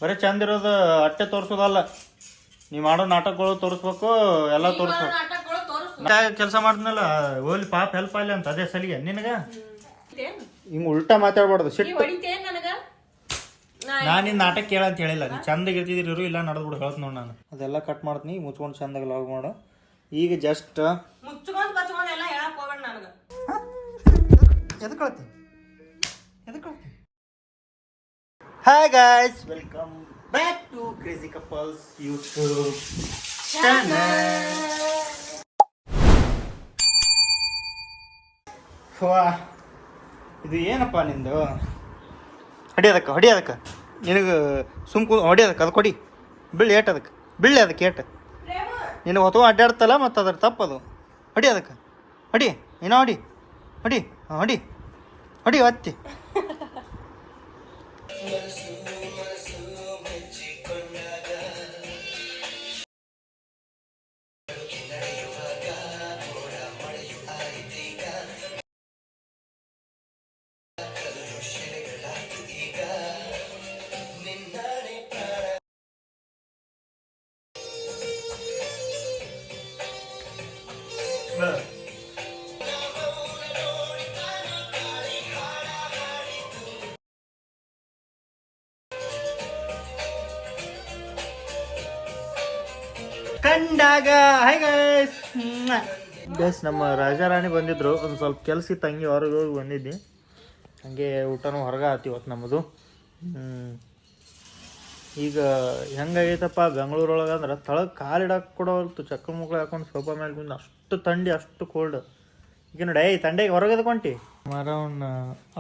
ಬರೀ ಚಂದ ಇರೋದು ಅಟ್ಟೆ ತೋರಿಸೋದಲ್ಲ, ನೀ ಮಾಡೋ ನಾಟಕಗಳು ತೋರಿಸ್ಬೇಕು, ಎಲ್ಲ ತೋರಿಸ್ಬೇಕು. ಕೆಲಸ ಮಾಡ್ದನಲ್ಲ ಓಲಿ ಪಾಪ ಹೆಲ್ಪ್ ಆಗಲಿ ಅಂತ ಅದೇ ಸಲಿಗೆ ನಿನಗೆ ಹಿಂಗೆ ಉಲ್ಟಾ ಮಾತಾಡ್ಬಾರ್ದು. ಸಿಟ್ಟು ನಾನು ನಿನ್ನ ನಾಟಕ ಕೇಳಂತ ಹೇಳಿಲ್ಲ, ನೀ ಚಂದಾಗ ಇರ್ತಿದ್ರು ಇಲ್ಲ ನಡೆದ್ಬಿಡು ಹೇಳ್ತ ನೋಡಿ. ನಾನು ಅದೆಲ್ಲ ಕಟ್ ಮಾಡ್ತೀನಿ, ಮುಚ್ಕೊಂಡು ಚಂದಾಗ ಲಾಗ್ ಮಾಡು. ಈಗ ಜಸ್ಟ್ ಎದಕ್ಕೆ hi guys, welcome back to crazy couples YouTube channel. ಇದು ಏನಪ್ಪ ನಿಂದು? ಹೊಡಿಯೋದಕ್ಕೆ ನಿನಗೆ ಸುಮ್ಕು ಹೊಡಿಯೋದಕ್ಕೆ ಅದು ಕೊಡಿ, ಬೀಳಿ ಏಟ್ ಅದಕ್ಕೆ ಬೀಳಿ ಅದಕ್ಕೆ ಏಟ್ ನಿನಗೆ ಹೊತ್ತು ಅಡ್ಡಾಡ್ತಲ್ಲ ಮತ್ತು ಅದ್ರ ತಪ್ಪದು. ಹೊಡಿಯೋದಕ್ಕೆ ಹೊಡಿ, ಏನೋ ಹೊಡಿ ಹೊಡಿ ಹೊಡಿ ಹೊಡಿ ಒತ್ತಿ. ಕಂಡಾಗ ಹಾಯ್ ಗೈಸ್ ಗೈಸ್, ನಮ್ಮ ರಾಜಾರಾಣಿ ಬಂದಿದ್ರು, ಒಂದು ಸ್ವಲ್ಪ ಕೆಲಸ ಇತ್ತು, ಹಂಗೆ ಹೊರಗೆ ಹೋಗಿ ಬಂದಿದ್ದೆ. ಹಂಗೆ ಊಟನೂ ಹೊರಗೆ ಆತಿ ಇವತ್ತು ನಮ್ಮದು. ಈಗ ಹೆಂಗಾಗೈತಪ್ಪ ಬೆಂಗಳೂರೊಳಗೆ ಅಂದ್ರೆ ತಳಗೆ ಕಾಲಿಡಕ್ಕೆ ಕೊಡೋಲ್ತು, ಚಕ್ರ ಮುಕ್ಳು ಹಾಕೊಂಡು ಸೋಫಾ ಮೇಲೆ ಬಂದು ಅಷ್ಟು ಥಂಡಿ ಅಷ್ಟು ಕೋಲ್ಡ್. ಈಗ ನೋಡಿ ತಂಡೆಗೆ ಹೊರಗೆ ಎದ್ಕೊಂಟಿ ಮರವನ್ನ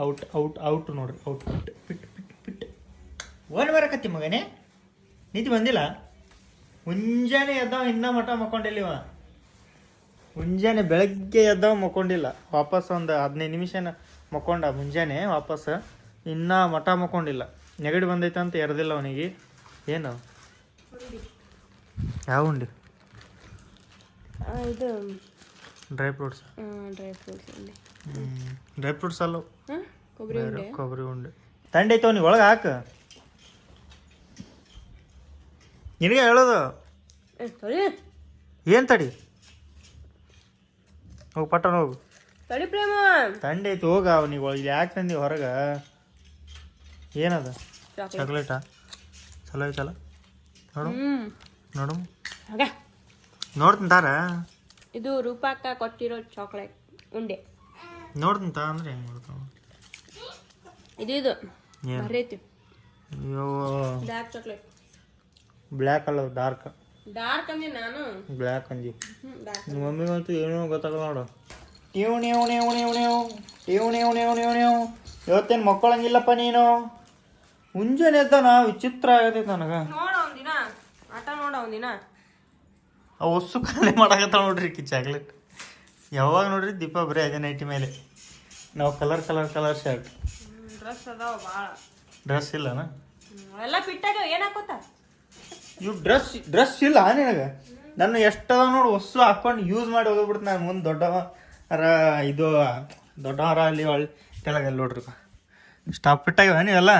ಔಟ್ ಔಟ್ ಔಟ್ ನೋಡ್ರಿ, ಔಟ್ ಪಿಟ್ ಪಿಟ್ ಪಿಟ್ ಪಿಟ್ ಓನ್ ಬರಕತ್ತಿ ಮಗನೇ. ನಿಂತು ಬಂದಿಲ್ಲ, ಮುಂಜಾನೆ ಎದ್ದಾವ ಇನ್ನೂ ಮಠ ಮಕ್ಕೊಂಡಿಲ್ಲಿವ. ಮುಂಜಾನೆ ಬೆಳಗ್ಗೆ ಎದ್ದಾವ ಮಕ್ಕೊಂಡಿಲ್ಲ, ವಾಪಸ್ ಒಂದು 15 ನಿಮಿಷನ ಮಕ್ಕೊಂಡ ಮುಂಜಾನೆ, ವಾಪಸ್ ಇನ್ನೂ ಮಠ ಮಕ್ಕೊಂಡಿಲ್ಲ. ನೆಗಡಿ ಬಂದೈತೆ ಅಂತ ಎರ್ದಿಲ್ಲ ಅವನಿಗೆ. ಏನು ಯಾವ ಉಂಡಿ? ಇದು ಡ್ರೈ ಫ್ರೂಟ್ಸ್ ಡ್ರೈ ಫ್ರೂಟ್ಸ್ ಅಲ್ಲ, ಕೊಬ್ಬರಿ ಉಂಡೆ. ತಂಡಿ ಐತವ, ನೀವು ಒಳಗೆ ಹಾಕ. ನಿನಗೆ ಹೇಳೋದು ಏನು ತಡಿ, ಹೋಗಿ ಪಟ್ಟಣ ಹೋಗು. ತಡಿ ಪ್ರೇಮ, ತಂಡಿ ಐತಿ ಹೋಗ. ಅವನಿಗೆ ಒಳಗೆ ಯಾಕೆ ತಂದಿ ಹೊರಗೆ? ಏನದ? ಚಾಕ್ಲೇಟಾ? ಚಲೋ ಐತಲ್ಲ, ನೋಡು ನೋಡು ನೋಡ್ತೀನಿ ತಾರ. ಇದು ರೂಪಾಕ ಕೊಟ್ಟಿರೋ ಚಾಕ್ಲೇಟ್ ಉಂಡೆ. ನೋಡ್ತೀನಿ ತಾ ಅಂದ್ರೆ ಹೆಂಗೆ ಮಾಡ್ತಾವ ಇದು ಬರೈತಿ. ಅಯ್ಯೋ ಡಾರ್ಕ್ ಚಾಕ್ಲೇಟ್. ಬ್ಲ್ಯಾಕ್ ಅಲ್ಲ, ಡಾರ್ಕ್ ಅಂದಿ ನಾನು, ಬ್ಲ್ಯಾಕ್ ಅಂದಿ. ನಿಮ್ಮ ಮಮ್ಮಿಗಂತೂ ಏನೋ ಗೊತ್ತಾಗಲ್ಲ ನೋಡು. ಟಿವ್ ನೀವು ನೀವು ನೀವು ನೀವು ಟಿವ್ ನೀವು ನೀವು ನೀವು ನೀವು ಇವತ್ತೇನು ಮಕ್ಕಳಂಗಿಲ್ಲಪ್ಪ ನೀನು. ಮುಂಜಾನೆ ಎದ್ದಾನ ವಿಚಿತ್ರ ಆಗತೈತೆ ನನಗೆ. ನೋಡ ಒಂದಿನ ಆಟ ನೋಡ ಒಂದಿನ ಆ ಹೊಸ್ಸು ಕಾಲೇ ಮಾಡಾಕತ್ತಾಳ ನೋಡ್ರಿ ಕಿ ಚಾಕ್ಲೇಟ್. ಯಾವಾಗ ನೋಡ್ರಿ ದೀಪ ಬರೀ ಅದೇ ನೈಟಿ ಮೇಲೆ. ನಾವು colour colour colour shirt, dress ಅದಾವ ಭಾಳ. ಡ್ರೆಸ್ ಇಲ್ಲನ? ಎಲ್ಲ ಫಿಟ್ಟಾಗ್ಯಾವ, ಏನು ಹಾಕೋತ? ಇವು ಡ್ರೆಸ್ ಇಲ್ಲ ನಿನಗೆ? ನನ್ನ ಎಷ್ಟದ ನೋಡು ಹೊಸ್ಸು ಹಾಕೊಂಡು ಯೂಸ್ ಮಾಡಿ ಹೋಗ್ಬಿಡ್ತು ನಾನು. ಮುಂದೆ ದೊಡ್ಡವರ ಇದು ದೊಡ್ಡವರ ಅಲ್ಲಿ ಒಳ್ಳೆ ಕೆಳಗೆಲ್ಲ ನೋಡ್ರಿ ಸ್ಟಾಪ್ ಫಿಟ್ಟಾಗ್ಯಾವ ನೀವೆಲ್ಲ.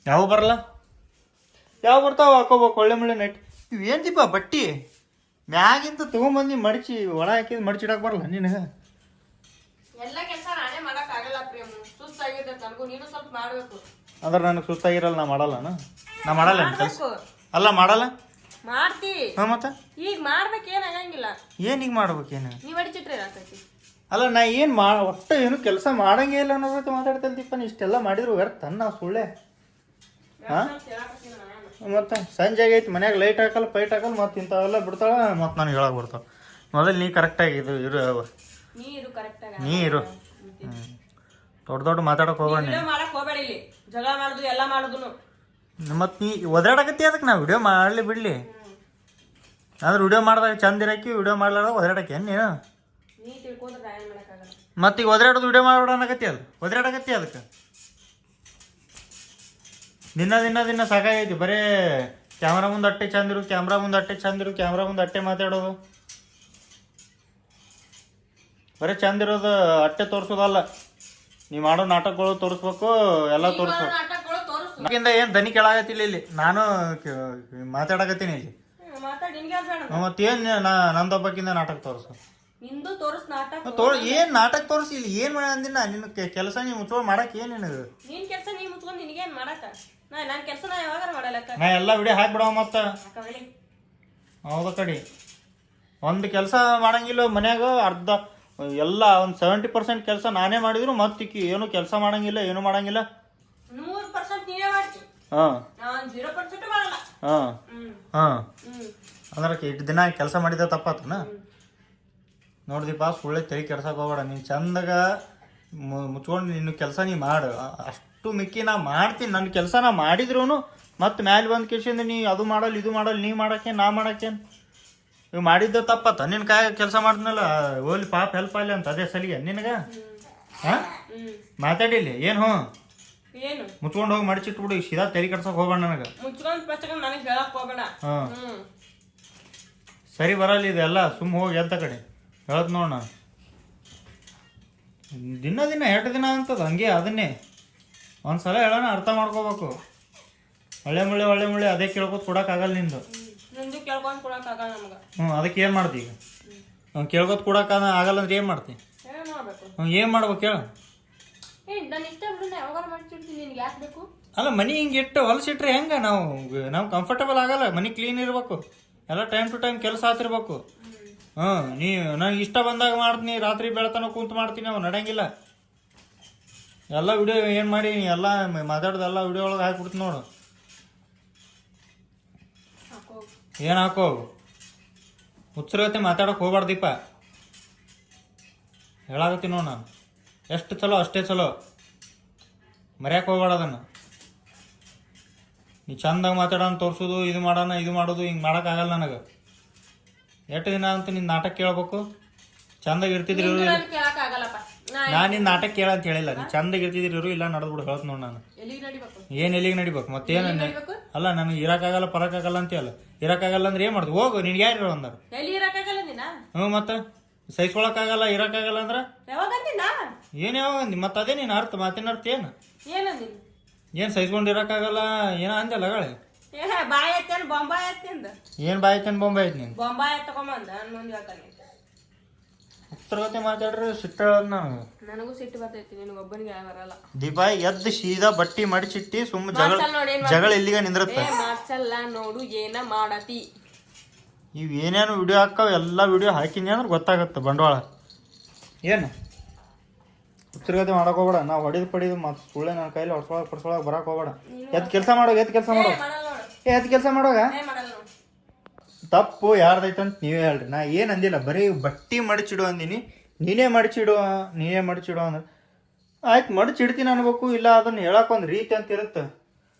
ಯಾವ ಬರಲ್ಲ, ಯಾವ ಬರ್ತಾವ ಹಾಕೋಬೇಕು ಒಳ್ಳೆ ಮುಳ್ಳೆ ನೈಟ್. ಇವು ಏನು ದೀಪ ಬಟ್ಟಿ ಮ್ಯಾಗಿಂತ ತೊಗೊಂಬಂದು ಮಡಚಿ ಒಳ ಹಾಕಿದ್ ಮಡಚಿಡಕ್ಕೆ ಬರಲ್ಲ ನಿನಗೆ? ಎಲ್ಲ ಕೆಲಸ ನಾನೇ ಮಾಡಕ್ ಆಗಲ್ಲ ಪ್ರೇಮ, ಸುಸ್ತಾಗಿದೆ ನನಗೂ, ನೀನು ಸ್ವಲ್ಪ ಮಾಡ್ಬೇಕು. ಅಂದ್ರೆ ನನಗೆ ಸುಸ್ತಾಗಿರಲ್ಲ, ನಾ ಮಾಡಲ್ಲನ? ನಾ ಮಾಡಲ್ಲ ಕೆಲಸ ಅಲ್ಲ, ಮಾಡಲ್ಲ ಮಾಡ್ತಿ. ಹಾಂ ಮತ್ತೆ ಈಗ ಮಾಡ್ಬೇಕು, ಏನ್ ಆಗಂಗಿಲ್ಲ. ಏನು ಈಗ ಮಾಡ್ಬೇಕೇನು? ನೀವ್ ಅಡಿಚಿಟ್ರೆ ಏನಾಗ್ತೈತಿ? ಅಲ್ಲ ನಾ ಏನು ಒಟ್ಟು ಏನು ಕೆಲಸ ಮಾಡಂಗೇ ಇಲ್ಲ ಅನ್ನೋದಕ್ಕೆ ಮಾತಾಡ್ತಲ್ತಿಪ್ಪ. ನೀ ಇಷ್ಟೆಲ್ಲ ಮಾಡಿದ್ರು ವ್ಯರ್ಥ ನಾ ಸುಳ್ಳೆ. ಹಾಂ ಮತ್ತು ಸಂಜೆ ಆಗೈತಿ, ಮನ್ಯಾಗ ಲೈಟ್ ಹಾಕಲ್ಲ ಪೈಟ್ ಹಾಕಲ್ಲ, ಮತ್ತು ಇಂಥವೆಲ್ಲ ಬಿಡ್ತಾಳ, ಮತ್ತು ನನಗೆ ಹೇಳಕ್ಕೆ ಬರ್ತಾವ. ಮೊದಲು ನೀ ಕರೆಕ್ಟಾಗಿ ಇದು ಇರು, ನೀ ಇರು. ದೊಡ್ಡ ದೊಡ್ಡ ಮಾತಾಡಕ್ಕೆ ಹೋಗೋಣ. ಮಾಡಕ್ ಹೋಗ್ಬೇಡ, ಇಲ್ಲಿ ಜಗಳ ಮಾಡುದು ಎಲ್ಲ ಮಾಡುದು. ಮತ್ತು ನೀ ಒದರಾಡಕತ್ತಿ, ಅದಕ್ಕೆ ನಾ ವಿಡಿಯೋ ಮಾಡಲಿ ಬಿಡಲಿ. ಅಂದ್ರೆ ವಿಡಿಯೋ ಮಾಡಿದಾಗ ಚಂದ ಇರಾಕಿ, ವಿಡಿಯೋ ಮಾಡ್ಲಾರ್ದಾಗ ಒದರಾಡಕ್ಕೆ ನೀನು. ಮತ್ತು ಈಗ ಒದರಾಡೋದು ವಿಡಿಯೋ ಮಾಡ್ಬಿಡೋಣಕತ್ತಿ, ಅದು ಒದರಾಡಕತ್ತಿ. ಅದಕ್ಕೆ ದಿನ ಸಾಕಾಗೈತಿ. ಬರೇ ಕ್ಯಾಮ್ರಾ ಮುಂದೆ ಅಟ್ಟೆ ಚಂದಿರು, ಕ್ಯಾಮ್ರಾ ಮುಂದೆ ಅಟ್ಟೆ ಚಂದಿರು, ಕ್ಯಾಮ್ರಾ ಮುಂದೆ ಅಟ್ಟೆ ಮಾತಾಡೋದು. ಬರೀ ಚಂದಿರೋದು ಅಟ್ಟೆ ತೋರಿಸೋದಲ್ಲ, ನೀ ಮಾಡೋ ನಾಟಕಗಳು ತೋರಿಸ್ಬೇಕು, ಎಲ್ಲ ತೋರಿಸ್ಬೇಕು. ನಮ್ಗಿಂದ ಏನ್ ದನಿ ಕೇಳಾಗತ್ತಿಲ್ಲ ಇಲ್ಲಿ ನಾನು ಮಾತಾಡಕತ್ತೀನಿ ಇಲ್ಲಿ ಮಾತಾಡಿ ನಿನ್ಗೆ ಬೇಡ ಮತ್ತೇನ್ ನಂದೊಬ್ಬಕ್ಕಿಂದ ನಾಟಕ ತೋರ್ಸು ನಿಂದು ತೋರಿಸ್ ನಾಟಕ ಏನ್ ನಾಟಕ ತೋರಿಸಿ ಇಲ್ಲಿ ಏನ್ ಮಾಡ ಅಂದಿನ ನಿನ್ನ ಕೆಲಸ ನೀ ಮುಚ್ಕೊಂಡ್ ಮಾಡಕ್ ಏನ್ ನಿನಗ ನೀನ್ ಕೆಲ್ಸ ನೀ ಮುಚ್ಕೊಂಡ್ ನಿನಗೇನ್ ಮಾಡಕ ನನ್ ಕೆಲ್ಸ ನಾ ಯಾವಾಗಾರ ಮಾಡಲಕ್ಕ ನಾ ಎಲ್ಲಾ ವಿಡಿಯೋ ಹಾಕ್ಬಿಡವ ಮತ್ತ ಹೌದ ಕಡಿ ಒಂದ್ ಕೆಲಸ ಮಾಡಂಗಿಲ್ಲ ಮನ್ಯಾಗ ಅರ್ಧ ಎಲ್ಲ ಒಂದ್ 70% ಕೆಲಸ ನಾನೇ ಮಾಡಿದ್ರು ಮತ್ತಿಕ್ಕಿ ಏನು ಕೆಲಸ ಮಾಡಂಗಿಲ್ಲ ಏನು ಮಾಡಂಗಿಲ್ಲ 100% ನೀವೇ ಮಾಡ್ತಿ ನಾನ್ 0% ಮಾಡಲ್ಲ ಅಂದ್ರೆ ಇಷ್ಟು ದಿನ ಕೆಲಸ ಮಾಡಿದ ತಪ್ಪಾತನ ನೋಡ್ದಿಪ್ಪ ಸುಳ್ಳೆ ತಲೆ ಕೆಡ್ಸಕ್ ಹೋಗ್ಬೇಡ ನೀನ್ ಚಂದಾಗ ಮುಚ್ಕೊಂಡು ನಿನ್ನ ಕೆಲಸ ನೀ ಮಾಡು ಅಷ್ಟು ಮಿಕ್ಕಿ ನಾ ಮಾಡ್ತೀನಿ ನನ್ನ ಕೆಲಸ ನಾ ಮಾಡಿದ್ರು ಮತ್ತೆ ಮ್ಯಾಲೆ ಬಂದ್ ಕಿಶಿಂದ ನೀ ಅದು ಮಾಡಲ್ಲ ಇದು ಮಾಡಲ್ಲ ನೀ ಮಾಡಕ್ಕೇನ್ ನಾ ಮಾಡಕ್ಕೇನ್ ಇವ್ ಮಾಡಿದ್ದ ತಪ್ಪತ್ತ ನಿನ್ ಕಾಯ ಕೆಲಸ ಮಾಡಿದ್ನಲ್ಲ ಓಲಿ ಪಾಪ ಹೆಲ್ಪ್ ಆಗಲಿ ಅಂತ ಅದೇ ಸಲಿಗೆ ನಿನಗ ಮಾತಾಡಿಲ್ಲ ಏನು ಏನು ಮುಚ್ಕೊಂಡು ಹೋಗಿ ಮಡಿಚಿಟ್ಬಿಡು ಸೀದಾ ತಲೆ ಕೆಡ್ಸಕ್ ಹೋಗ್ಬೇಡ ನನಗೆ ನನಗೆ ಹೇಳಕ್ ಹೋಗ್ಬೇಡ ಸರಿ ಬರಲ್ಲ ಇದೆಲ್ಲ ಸುಮ್ಮ ಹೋಗಿ ಎದ್ದ ಕಡೆ ಹೇಳತ್ ನೋಡ ನಾನು ದಿನ ಎರಡು ದಿನ ಅಂತದ ಹಂಗೆ ಅದನ್ನೇ ಒಂದ್ಸಲ ಹೇಳೋಣ ಅರ್ಥ ಮಾಡ್ಕೋಬೇಕು ಒಳ್ಳೆ ಮುಳ್ಳೆ ಅದೇ ಕೇಳ್ಕೊತ ಕೊಡಕ್ಕಾಗಲ್ಲ ನಿಂದು ಕೇಳ್ಕೊಂಡ್ ಕೊಡಕ್ ಆಗಲ್ಲ ನಮ್ಗ ಅದಕ್ಕೆ ಏನ್ ಮಾಡ್ತಿ ಈಗ ಕೇಳ್ಕೊತ ಕೊಡಕ್ ಆಗಲ್ಲ ಅಂದ್ರೆ ಏನ್ ಮಾಡ್ತಿ ಏನ್ ಮಾಡ್ಬೇಕು ಹೇಳ ಅಲ್ಲ ಮನಿ ಹಿಂಗೆ ಇಟ್ಟು ಹೊಲಸಿಟ್ರೆ ಹೆಂಗ ನಾವು ಕಂಫರ್ಟಬಲ್ ಆಗಲ್ಲ ಮನಿ ಕ್ಲೀನ್ ಇರ್ಬೇಕು ಎಲ್ಲ ಟೈಮ್ ಟು ಟೈಮ್ ಕೆಲಸ ಆತಿರ್ಬೇಕು ನೀ ನನಗೆ ಇಷ್ಟ ಬಂದಾಗ ಮಾಡ್ತೀನಿ ರಾತ್ರಿ ಬೆಳತನ ಕುಂತು ಮಾಡ್ತೀನಿ ಅವ್ ನಡಂಗಿಲ್ಲ ಎಲ್ಲ ವಿಡಿಯೋ ಏನು ಮಾಡಿ ಎಲ್ಲ ಮಾತಾಡೋದೆಲ್ಲ ವಿಡಿಯೋ ಒಳಗೆ ಹಾಕ್ಬಿಡ್ತೀನಿ ನೋಡು ಏನು ಹಾಕೋ ಹುಚ್ಚರಗತ್ತೆ ಮಾತಾಡೋಕೆ ಹೋಗ್ಬಾರ್ದಿಪ್ಪ ಹೇಳಾಕತ್ತೀನಿ ನೋಡು ನಾನು ಎಷ್ಟು ಚಲೋ ಅಷ್ಟೇ ಚಲೋ ಮರ್ಯಾಕೆ ಹೋಗ್ಬೇಡ ಅದನ್ನು ನೀ ಚಂದಾಗ ಮಾತಾಡೋಣ ತೋರ್ಸೋದು ಇದು ಮಾಡೋದು ಹಿಂಗೆ ಮಾಡೋಕ್ಕಾಗಲ್ಲ ನನಗೆ ಎಷ್ಟು ದಿನ ಅಂತ ನಿನ್ನ ನಾಟಕ ಕೇಳ್ಬೇಕು ಚಂದಾಗಿ ಇರ್ತಿದ್ರಿ ನಾನು ನಿನ್ನ ನಾಟಕ ಕೇಳ ಅಂತ ಹೇಳಿಲ್ಲ ನೀ ಚಂದಾಗಿ ಇರ್ತಿದ್ರಿ ಇಲ್ಲ ನಡೆದ್ಬಿಡು ಹೇಳ್ತ ನೋಡಿ ನಾನು ಏನು ಎಲ್ಲಿಗೆ ನಡಿಬೇಕು ಮತ್ತೇನು ಅಲ್ಲ ನನಗೆ ಇರೋಕ್ಕಾಗಲ್ಲ ಪರಕ್ಕಾಗಲ್ಲ ಅಂತೀಯಲ್ಲ ಇರೋಕ್ಕಾಗಲ್ಲ ಅಂದ್ರೆ ಏನು ಮಾಡ್ದು ಹೋಗು ನಿನ್ಗೆ ಯಾರು ಅಂದಾರ ಮತ್ತೆ ಸಹಿಸ್ಕೊಳಕ್ಕಾಗಲ್ಲ ಇರೋಕ್ಕಾಗಲ್ಲ ಅಂದ್ರೆ ಏನು ಯಾವಾಗ ಮತ್ತೆ ಅದೇ ನೀನು ಅರ್ಥ ಮಾತಿನ ಅರ್ಥ ಏನು ಏನು ಸಹಿಸ್ಕೊಂಡು ಇರೋಕ್ಕಾಗಲ್ಲ ಏನೋ ಅಂದಲ್ಲ ಗಾಳಿ ಏನ್ ಬಾಯ್ ಐತೇನ್ ಬೊಂಬಾಯಿ ಐತಿ ನೀನು ಉತ್ತರಗತಿ ಮಾತಾಡ್ರಿ ಸಿಟ್ಟ ನನಗೂ ಸಿಟ್ಟು ಬರ್ತೈತಿ ನಿನಗೆ ಒಬ್ಬನಿಗೆ ಬರಲ್ಲ ದೀಪ ಎದ್ದು ಸೀದಾ ಬಟ್ಟಿ ಮಡಿಚಿಟ್ಟಿ ಸುಮ್ಮ ಜಗಳ ಎಲ್ಲಿಗ ನಿಂದ್ರತ್ತ ಮಾಡ್ಸಲ್ಲ ನೋಡು ಏನ ಮಾಡತಿ ಇವ್ ಏನೇನು ವಿಡಿಯೋ ಹಾಕಾವ ಎಲ್ಲ ವಿಡಿಯೋ ಹಾಕಿನಿ ಅಂದ್ರೆ ಗೊತ್ತಾಗತ್ತೆ ಬಂಡವಾಳ ಏನು ಉತ್ತರಗತಿ ಮಾಡಕ್ ಹೋಗ್ಬೇಡ ನಾವು ಹೊಡಿದು ಮತ್ತೆ ಸುಳ್ಳೆ ನನ್ನ ಕೈಲಿ ಹೊಡ್ಸೊಳಗೆ ಬರಕ್ ಹೋಗ್ಬೇಡ ಎದ್ ಕೆಲಸ ಮಾಡೋಗ ತಪ್ಪು ಯಾರ್ದೈತಂತ ನೀವೇ ಹೇಳ್ರಿ ನಾ ಏನು ಅಂದಿಲ್ಲ ಬರೀ ಬಟ್ಟಿ ಮಡಿಚಿಡು ಅಂದಿನಿ ನೀನೇ ಮಡಿಚಿಡು ಅಂದ್ರೆ ಆಯ್ತು ಮಡಿಚಿಡ್ತೀನಿ ಅನ್ಬೇಕು ಇಲ್ಲ ಅದನ್ನ ಹೇಳಕ್ ಒಂದು ರೀತಿ ಅಂತ ಇರುತ್ತೆ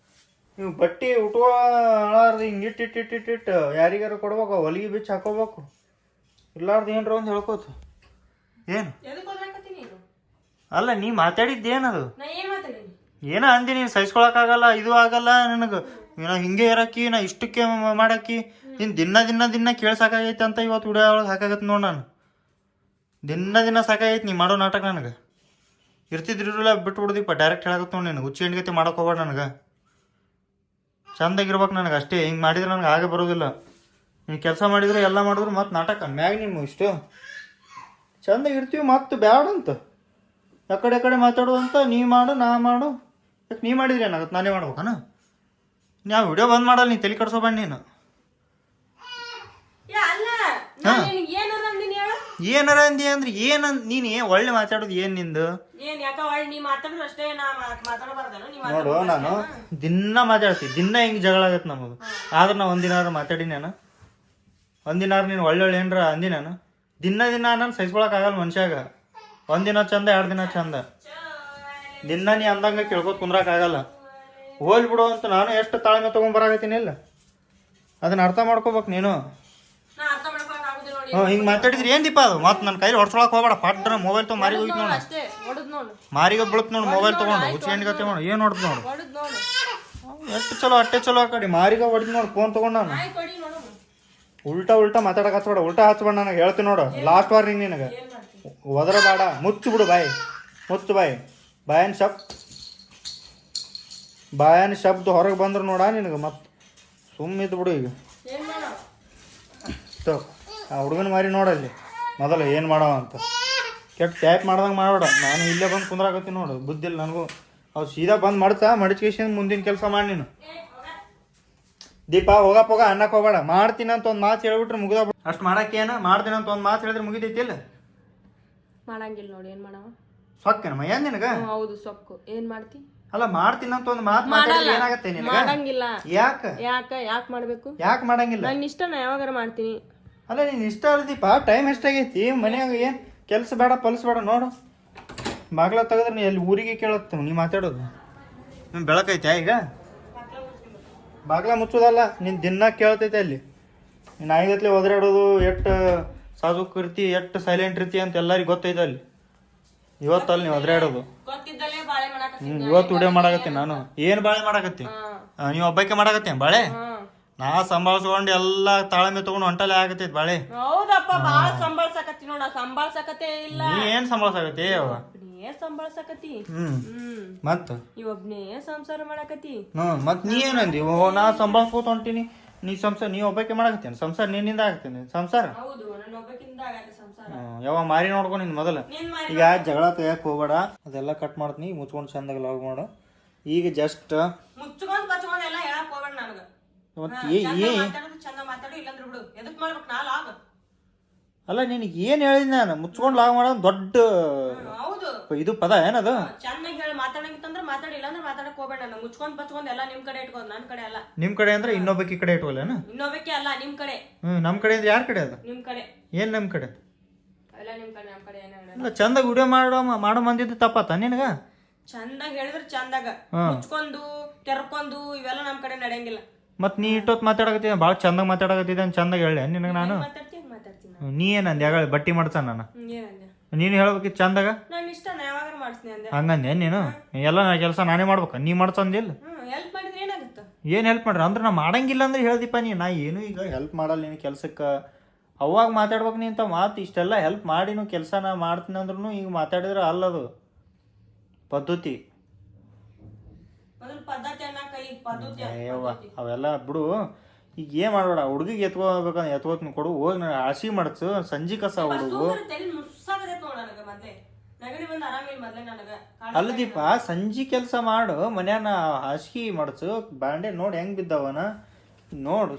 ನೀವು ಬಟ್ಟಿ ಉಟ್ಕೊಳ್ಳಾರ್ದು ಹಿಂಗೆ ಇಟ್ಟಿಟ್ಟು ಯಾರಿಗಾರು ಕೊಡ್ಬೇಕು ಹೊಲಿಗೆ ಬಿಚ್ಚಿ ಹಾಕೋಬೇಕು ಇಲ್ಲಾರ್ದು ಏನ್ರ ಒಂದು ಹೇಳ್ಕೋತ ಏನು ಅಲ್ಲ ನೀ ಮಾತಾಡಿದ್ದೇನದು ಏನೋ ಅಂದಿ ನೀನು ಸಹಿಸ್ಕೊಳಕ್ಕಾಗಲ್ಲ ಇದು ಆಗಲ್ಲ ನನಗೆ ನಾ ಹಿಂಗೆ ಇರಕ್ಕಿ ನಾ ಇಷ್ಟಕ್ಕೆ ಮಾಡಕ್ಕಿ ನೀನು ದಿನ ಕೇಳ್ಸಾಕಾಗೈತೆ ಅಂತ ಇವತ್ತು ವಿಡಿಯೋ ಒಳಗೆ ಹಾಕಾಗತ್ತೆ ನೋಡಿ ನಾನು ದಿನ ಸಾಕಾಗೈತೆ ನೀ ಮಾಡೋ ನಾಟಕ ನನಗೆ ಇರ್ತಿದ್ರಿಲ್ಲ ಬಿಟ್ಬಿಡ್ದಿಪ್ಪ ಡೈರೆಕ್ಟ್ ಹೇಳಕತ್ತ ನೋಡಿ ನೀನು ಹುಚ್ಚಿ ಹೆಣ್ಗತಿ ಮಾಡೋಕೆ ಹೋಗ್ಬೇಡ ನನಗೆ ಚಂದಾಗಿರ್ಬೇಕು ನನಗೆ ಅಷ್ಟೇ ಹಿಂಗೆ ಮಾಡಿದ್ರೆ ನನಗೆ ಹಾಗೆ ಬರೋದಿಲ್ಲ ನೀನು ಕೆಲಸ ಮಾಡಿದ್ರು ಎಲ್ಲ ಮಾಡಿದ್ರು ಮತ್ತೆ ನಾಟಕ ಮ್ಯಾಗ ನಿಮ್ಮ ಇಷ್ಟು ಚಂದಾಗಿರ್ತೀವಿ ಮತ್ತೆ ಬ್ಯಾಡಂತ ಎಕಡೆ ಮಾತಾಡೋದಂತ ನೀ ಮಾಡು ನಾ ಮಾಡು ಯಾಕೆ ನೀ ಮಾಡಿದ್ರಿ ಏನಾಗತ್ತೆ ನಾನೇ ಮಾಡ್ಬೇಕಾನ ನೀವು ವಿಡಿಯೋ ಬಂದ್ ಮಾಡಲ್ಲ ನೀ ತಲೆ ಕಟ್ಸೋಬೇಡ ನೀನು ಏನಾರ ಅಂದಿ ಅಂದ್ರೆ ನೀನು ಒಳ್ಳೆ ಮಾತಾಡೋದು ಏನು ನಿಂದು ನೋಡು ನಾನು ದಿನ ಮಾತಾಡ್ತೀನಿ ಹಿಂಗೆ ಜಗಳ ಆಗತ್ತೆ ನಮಗೆ ಆದ್ರೆ ನಾ ಒಂದಿನಾರು ಮಾತಾಡಿ ನಾನು ಒಂದಿನಾರು ನೀನು ಒಳ್ಳೆ ಏನಾರ ಅಂದಿ ನಾನು ದಿನ ನಾನು ಸಹಿಸ್ಕೊಳಕ್ಕಾಗಲ್ಲ ಮನುಷ್ಯಾಗ ಒಂದಿನ ಚಂದ 2 ದಿನ ಚಂದ ದಿನ ನೀ ಅಂದಂಗ ಕೇಳ್ಕೊತ ಕುಂದ್ರಕ್ಕಾಗಲ್ಲ ಹೋಲ್ ಬಿಡು ಅಂತ ನಾನು ಎಷ್ಟು ತಾಳ್ಮೆ ತೊಗೊಂಬರಾಗತ್ತೀನಿ ಇಲ್ಲ ಅದನ್ನ ಅರ್ಥ ಮಾಡ್ಕೋಬೇಕು ನೀನು ಹಿಂಗೆ ಮಾತಾಡಿದ್ರಿ ಏನ್ ದೀಪ ಅದು ಮತ್ತೆ ನನ್ನ ಕೈಲಿ ಹೊಡ್ಸೊಳಕ್ ಹೋಗ್ಬೇಡ ಪಟ್ಟ ಮೊಬೈಲ್ ತೊಗೊಂಡು ಮಾರಿಗೆ ಹೋಗಿದ್ ನೋಡು ಮಾರಿಗೆ ಬೀಳತ್ ನೋಡು ಮೊಬೈಲ್ ತೊಗೊಂಡು ಹುಚ್ಚಿಗೆ ತಗೊಂಡು ಏನು ಹೊಡ್ದು ನೋಡು ಎಷ್ಟು ಚಲೋ ಅಟ್ಟೆ ಚಲೋ ಆ ಕಡೆ ಮಾರಿಗೆ ಹೊಡೆದ್ ನೋಡು ಫೋನ್ ತೊಗೊಂಡು ನಾನು ಉಲ್ಟಾ ಮಾತಾಡಕ್ ಹಚ್ಬೇಡ ಉಲ್ಟಾ ಹಚ್ಬೇಡ ನನಗೆ ಹೇಳ್ತೀನಿ ನೋಡು ಲಾಸ್ಟ್ ವಾರ್ನಿಂಗ್ ನಿನಗೆ ಒದರಬೇಡ ಮುಚ್ಚು ಬಿಡು ಬಾಯಿ ಬಾಯನ್ ಶಪ್ ಬಾಯನ ಶಬ್ದ ಹೊರಗೆ ಬಂದ್ರೆ ನೋಡ ನಿನಗೆ ಮತ್ತೆ ಸುಮ್ಮಿದ್ದು ಬಿಡು ಈಗ ಏನ್ ಮಾಡೋ ಆ ಹುಡುಗನ ಮಾರಿ ನೋಡಲ್ಲಿ ಮೊದಲು ಏನು ಮಾಡವ ಅಂತ ಕೆಟ್ಟ ಟ್ಯಾಪ್ ಮಾಡ್ದಂಗೆ ಮಾಡಬೇಡ. ನಾನು ಇಲ್ಲೇ ಬಂದು ಕುಂದ್ರಾಕತ್ತೀನಿ ನೋಡು, ಬುದ್ಧಿಲ್ಲ ನನಗೂ. ಅವ್ರು ಸೀದಾ ಬಂದು ಮಾಡ್ತಾ ಮಡಿಚ್ಕೇಶನ್ ಮುಂದಿನ ಕೆಲಸ ಮಾಡಿ ನೀನು. ದೀಪ ಹೋಗಪ್ಪ ಅನ್ನಕ್ಕೆ ಹೋಗಬೇಡ. ಮಾಡ್ತೀನಿ ಅಂತ ಒಂದು ಮಾತು ಹೇಳ್ಬಿಟ್ರೆ ಮುಗ್ದ. ಅಷ್ಟು ಮಾಡಕ್ಕೇನ ಮಾಡ್ತೀನಿ ಅಂತ ಒಂದು ಮಾತು ಹೇಳಿದ್ರೆ ಮುಗಿದೈತಿ ಇಲ್ಲ. ಮಾಡಂಗಿಲ್ಲ ನೋಡಿ, ಏನ್ ಮಾಡವ ಸೊಕ್ಕೇನಮ್ಮ ಏನ್ ನಿನಗ? ಹೌದು ಸೊಕ್ಕು. ಏನ್ ಮಾಡ್ತಿ? ಅಲ್ಲ ಮಾಡ್ತೀನಿ ಅಂತ ಒಂದು ಮಾತು ಮಾತಾಡಿದ್ರೆ ಏನಾಗತ್ತೆ ನಿನಗ? ಮಾಡಂಗಿಲ್ಲ. ಯಾಕೆ ಯಾಕೆ ಮಾಡ್ಬೇಕು? ಯಾಕೆ ಮಾಡಂಗಿಲ್ಲ? ನನ್ನ ಇಷ್ಟ, ನಾ ಯಾವಾಗಾರ ಮಾಡ್ತೀನಿ. ಅಲ್ಲ ನೀನು ಇಷ್ಟ ಅಲ್ದೀಪ. ಟೈಮ್ ಎಷ್ಟಾಗೈತಿ ಮನ್ಯಾಗ? ಏನು ಕೆಲಸ ಬೇಡ ಪಲ್ಸ್ ಬೇಡ ನೋಡು. ಬಾಗ್ಲ ತೆಗೆದ್ರೆ ನೀ ಎಲ್ಲಿ ಊರಿಗೆ ಕೇಳತ್ತ ನೀ ಮಾತಾಡೋದು. ನಿಮ್ ಬೆಳಕೈತೆ ಈಗ? ಬಾಗ್ಲ ಮುಚ್ಚೋದಲ್ಲ, ನೀನು ದಿನ ಕೇಳ್ತೈತೆ ಅಲ್ಲಿ. ನೀನು ನಾಯಿಗತ್ಲೆ ಒದರಾಡೋದು, ಎಷ್ಟು ಸಾಜುಕ್ ಇರ್ತಿ, ಎಷ್ಟು ಸೈಲೆಂಟ್ ಇರ್ತಿ ಅಂತ ಎಲ್ಲರಿಗೂ ಗೊತ್ತೈತೆ ಅಲ್ಲಿ. ಇವತ್ತಲ್ಲಿ ನೀವು ಒದರಾಡೋದು. ಗೊತ್ತಿದ್ದಲೇ ಬಾಳೆ ಮಾಡಕತ್ತೀನಿ. ಇವತ್ತು ವಿಡಿಯೋ ಮಾಡಕತ್ತೀನಿ ನಾನು. ಏನು ಬಾಳೆ ಮಾಡಕತ್ತಿ? ನೀವು ಒಬ್ಬಕ್ಕೆ ಮಾಡಕತ್ತೀನಿ ಬಾಳೆ? ನಾ ಸಂಭಾಳ್ಸ್ಕೊಂಡು ಎಲ್ಲ ತಾಳ್ಮೆ ತಗೊಂಡು ಹೊಂಟಲೆ ಆಗತೈತಿ ಬಾಳೆ. ಹೌದಪ್ಪ, ಬಾಳ ಸಂಭಾಳ್ಸಕತ್ತಿ ನೋಡ. ಸಂಭಾಳ್ಸಕತ್ತೇ ಇಲ್ಲ. ನೀ ಏನ್ ಸಂಭಾಳ್ಸಕತ್ತಿ? ಒಬ್ನೇ ಸಂಭಾಳ್ಸಕತ್ತಿ. ಮತ್ತ ನೀವ್ ಒಬ್ನೇ ಸಂಸಾರ ಮಾಡಕತ್ತಿ. ಮತ್ ನೀ ಏನಂದಿ? ನಾ ಸಂಭಾಳ್ಸ್ಕೋತ ಹೊಂಟೀನಿ, ನೀ ಸಂಸಾರ ನೀ ಒಬ್ಬಕ್ಕೆ ಮಾಡಕತ್ತೀನಿ. ಸಂಸಾರ ನಿನ್ನಿಂದ ಆಗತ್ತೀನಿ ಸಂಸಾರ. ಹೌದು, ನನ್ನ ಒಬ್ಬಕಿಂದ ಆಗತ್ತೆ ಸಂಸಾರ. ಯಾವ ಮಾರಿ ನೋಡ್ಕೊ ನಿನ್ ಮೊದಲ. ಈಗ ಜಗಳ ತೆಗಿಯಕ್ ಹೋಗ್ಬೇಡ, ಅದೆಲ್ಲ ಕಟ್ ಮಾಡ್ತೀನಿ. ಮುಚ್ಕೊಂಡು ಚಂದಾಗ ಲಾಗ್ ಮಾಡು. ಈಗ ಜಸ್ಟ್ ಮುಚ್ಕೊಂಡ್ ಬಚ್ಕೊಂಡ್ ಎಲ್ಲ ಹೇಳಕ್ ಹೋಗ್ಬೇಡ ನನಗ. ಚಂದ ಮಾತಾಡು, ಇಲ್ಲಂದ್ರ ಬಿಡು. ಎದಕ್ ಮಾಡ್ಬೇಕು ನಾ ಲಾಗ್? ಅಲ್ಲ ನಿನಗೆ ಏನ್ ಹೇಳಿದ್ ನಾನು? ಮುಚ್ಕೊಂಡ್ ಲಾಗ್ ಮಾಡೋದು ದೊಡ್ಡ ಹೌದು ಇದು ಪದ ಏನದು? ಚೆನ್ನಾಗಿ ಹೇಳಿ ಮಾತಾಡಂಗಿತ್ತಂದ್ರ ಮಾತಾಡಿ, ಇಲ್ಲಾಂದ್ರೆ ಮಾತಾಡಕ್ ಹೋಗ್ಬೇಡ. ನಾನು ಮುಚ್ಕೊಂಡ್ ಬಚ್ಕೊಂಡ್ ಎಲ್ಲ ನಿಮ್ ಕಡೆ ಇಟ್ಕೋದ್, ನನ್ ಕಡೆ ಅಲ್ಲ. ನಿಮ್ ಕಡೆ ಅಂದ್ರೆ ಇನ್ನೊಬ್ಬಕಿ ಕಡೆ ಇಟ್ಕೊಲ್ಲೇನ? ಇನ್ನೊಬ್ಬಕ್ಕೆ ಅಲ್ಲ, ನಿಮ್ ಕಡೆ. ನಮ್ ಕಡೆ ಅಂದ್ರೆ ಯಾರ ಕಡೆ ಅದು? ನಿಮ್ ಕಡೆ. ಏನ್ ನಮ್ ಕಡೆ? ಎಲ್ಲ ನಿಮ್ ಕಡೆ, ನಮ್ ಕಡೆ ಏನ ಇಲ್ಲ ಚಂದಾಗ ವಿಡಿಯೋ ಮಾಡೋ ಮಂದಿದ್ದು ತಪ್ಪತ್ತ ನಿನಗ? ಚಂದಾಗ ಹೇಳಿದ್ರೆ ಚಂದಾಗ, ಮುಚ್ಕೊಂಡು ತೆರ್ಕೊಂಡು ಇವೆಲ್ಲ ನಮ್ ಕಡೆ ನಡೆಯಂಗಿಲ್ಲ. ಮತ್ ನೀ ಇಟ್ಟೊತ್ ಮಾತಾಡಕತ್ತಿ, ಭಾಳ ಚಂದಾಗ ಮಾತಾಡಕತ್ತಿದ್ದೆ ಅಂತ ಚಂದಾಗ ಹೇಳಿ ನಿನಗ ನಾನು. ಮಾತಾಡ್ತೀನಿ. ನೀ ಏನಂದೆ ಯಾಗ ಬಟ್ಟಿ ಮಾಡ್ಸ ನಾನು? ಏನಂದೆ? ನೀನು ಹೇಳ್ಬೇಕಿತ್ತು ಚಂದಾಗ. ನಾನು ಇಷ್ಟ, ನಾ ಯಾವಾಗ ಮಾಡಿಸ್ತೀನಿ ಅಂದೆ. ಹಂಗಂದೆ ನೀನು? ಎಲ್ಲ ನಾ ಕೆಲಸ ನಾನೇ ಮಾಡ್ಬೇಕ, ನೀ ಮಾಡ್ಸಂದಿಲ್ಲ? ಹೆಲ್ಪ್ ಮಾಡಿದ್ರೆ ಏನಾಗುತ್ತೆ? ಏನು ಹೆಲ್ಪ್ ಮಾಡ್ರಿ ಅಂದ್ರೆ ನಾ ಮಾಡಂಗಿಲ್ಲ ಅಂದ್ರೆ ಹೇಳ್ದಿಪ್ಪ ನೀ. ನಾ ಏನು ಈಗ ಹೆಲ್ಪ್ ಮಾಡಲ್ಲ ನೀನು ಕೆಲ್ಸಕ್ಕೆ. ಅವಾಗ ಮಾತಾಡ್ಬೇಕು ನೀ ಇಂಥ ಮಾತು. ಇಷ್ಟೆಲ್ಲ ಹೆಲ್ಪ್ ಮಾಡಿನೂ ಕೆಲಸ ನಾ ಮಾಡ್ತೀನಿ ಅಂದ್ರೂ ಈಗ ಮಾತಾಡಿದ್ರೆ ಅಲ್ಲದು ಪದ್ಧತಿ. ಅವೆಲ್ಲ ಬಿಡು. ಈಗ ಏನ್ ಮಾಡ್ಬೇಡ. ಹುಡುಗಿಗೆ ಎತ್ಕೋಬೇಕಂದ್ರೆ ಎತ್ಕೋತೀನಿ ಕೊಡು. ಹೋಗಿ ನಾನು ಹಸಿ ಮಾಡಸು, ಸಂಜೆ ಕಸ ಹುಡುಗು. ಅಲ್ಲ ದೀಪ, ಸಂಜೆ ಕೆಲಸ ಮಾಡು. ಮನ್ಯಾನ ಹಾಸಿಗೆ ಮಾಡಸು, ಬಾಂಡೆ ನೋಡಿ ಹೆಂಗ್ ಬಿದ್ದವನ ನೋಡು.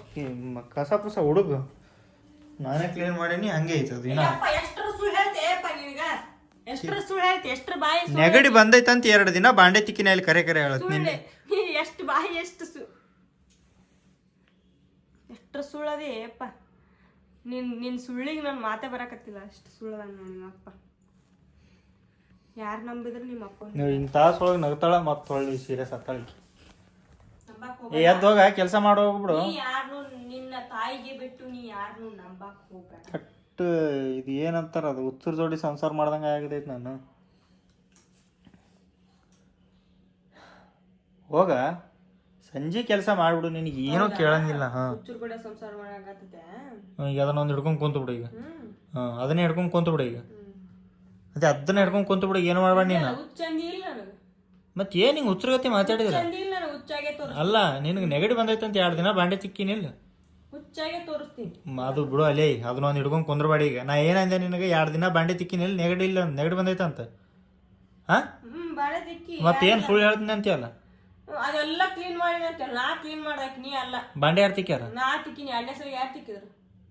ಕಸ ಪಸ ಹುಡುಗು. ನಾನೇ ಕ್ಲೀನ್ ಮಾಡೀನಿ, ಹಂಗೆ ಐತದ. ನೆಗಡಿ ಬಂದೈತಂತ 2 ದಿನ ಬಾಂಡೆ ತಿಕ್ಕಿನ ಅಲ್ಲಿ ಕರೆ ಹೇಳತ್ ನಿನ್ನೆ. ಎಷ್ಟು ಬಾಯಿ ಎಷ್ಟು ಸುಳ್ಳದೇ ಅಪ್ಪ. ನಿನ್ ಸುಳ್ಳಿಗೆ ನಾನು ಮಾತೇ ಬರಾಕತ್ತಿಲ್ಲ. ಅಷ್ಟು ಸುಳ್ಳದ ನಿಮ್ಮಪ್ಪ. ಯಾರು ನಂಬಿದ್ರೆ ನಿಮ್ಮ ಅಪ್ಪ. ನೀವು ಇನ್ ತಾಸೊಳಗೆ ನಗ್ತಾಳ ಮತ್ತೆ ಹೊಳ್ಳಿ ಸೀರಿಯಸ್ ಹತ್ತಾಳಿಕೆ. ಎದ್ದು ಹೋಗ ಕೆಲಸ ಮಾಡಿ ಹೋಗ್ಬಿಡು. ಯಾರನ್ನು ನಿನ್ನ ತಾಯಿಗೆ ಬಿಟ್ಟು ನೀ ಯಾರನ್ನು ನಂಬಕ್ ಹೋಗ್ಬೇಡ. ಕಟ್ ಇದು ಏನಂತಾರ ಅದು, ಉತ್ತರ ಜೋಡಿ ಸಂಸಾರ ಮಾಡ್ದಂಗೆ ಆಗಿದೈತಿ. ನಾನು ಹೋಗ ಸಂಜೆ ಕೆಲಸ ಮಾಡ್ಬಿಡು, ನಿನಗೆ ಏನೋ ಕೇಳಂಗಿಲ್ಲ. ಸಂಸಾರ ಮಾಡಾಕತ್ತಿದ್ದೆ. ಈಗ ಅದನ್ನೊಂದು ಹಿಡ್ಕೊಂಡು ಕುಂತು ಬಿಡು. ಈಗ ಅದನ್ನೇ ಹಿಡ್ಕೊಂಡು ಕುಂತು ಬಿಡು. ಈಗ ಅದನ್ನ ಹಿಡ್ಕೊಂಡು ಕುಂತು ಬಿಡು. ಏನು ಮಾಡ್ಬೇಡ ನೀನು. ಮತ್ತೆ ಏನ್ ಹಿಂಗೆ ಹುಚ್ಚರಗತಿ ಮಾತಾಡಿದ್ರೆ? ಅಲ್ಲ ನಿನಗೆ ನೆಗಡಿ ಬಂದೈತೆ ಅಂತ 2 ದಿನ ಬಾಂಡೆ ತಿಕ್ಕಿನಿಲ್ಲ. ಅದು ಬಿಡು ಅಲ್ಲೇ. ಅದನ್ನೊಂದು ಹಿಡ್ಕೊಂಡು ಕುಂದ್ರಬೇಡ. ಈಗ ನಾ ಏನಂದೆ ನಿನಗೆ? 2 ದಿನ ಬಾಂಡೆ ತಿಕ್ಕಿನಿಲ್ಲ, ನೆಗಡಿ ಇಲ್ಲ, ನೆಗಡಿ ಬಂದೈತಂತ. ಮತ್ತೇನು ಸುಳ್ಳು ಹೇಳ್ತೀನಿ ಅಂತೀಯಲ್ಲ? ಅದೆಲ್ಲ ಕ್ಲೀನ್ ಮಾಡಿ ನಾ ಕ್ಲೀನ್ ಮಾಡಕ್ ನೀ ಅಲ್ಲ. ಬಾಂಡೆ ಯಾರು ತಿಕ್ಕ್ಯಾರ? ನಾ ತಿಕ್ಕಿನಿ. 2ನೇ ಸರಿ ಯಾರು ತಿಕ್ಕಿದ್ರು?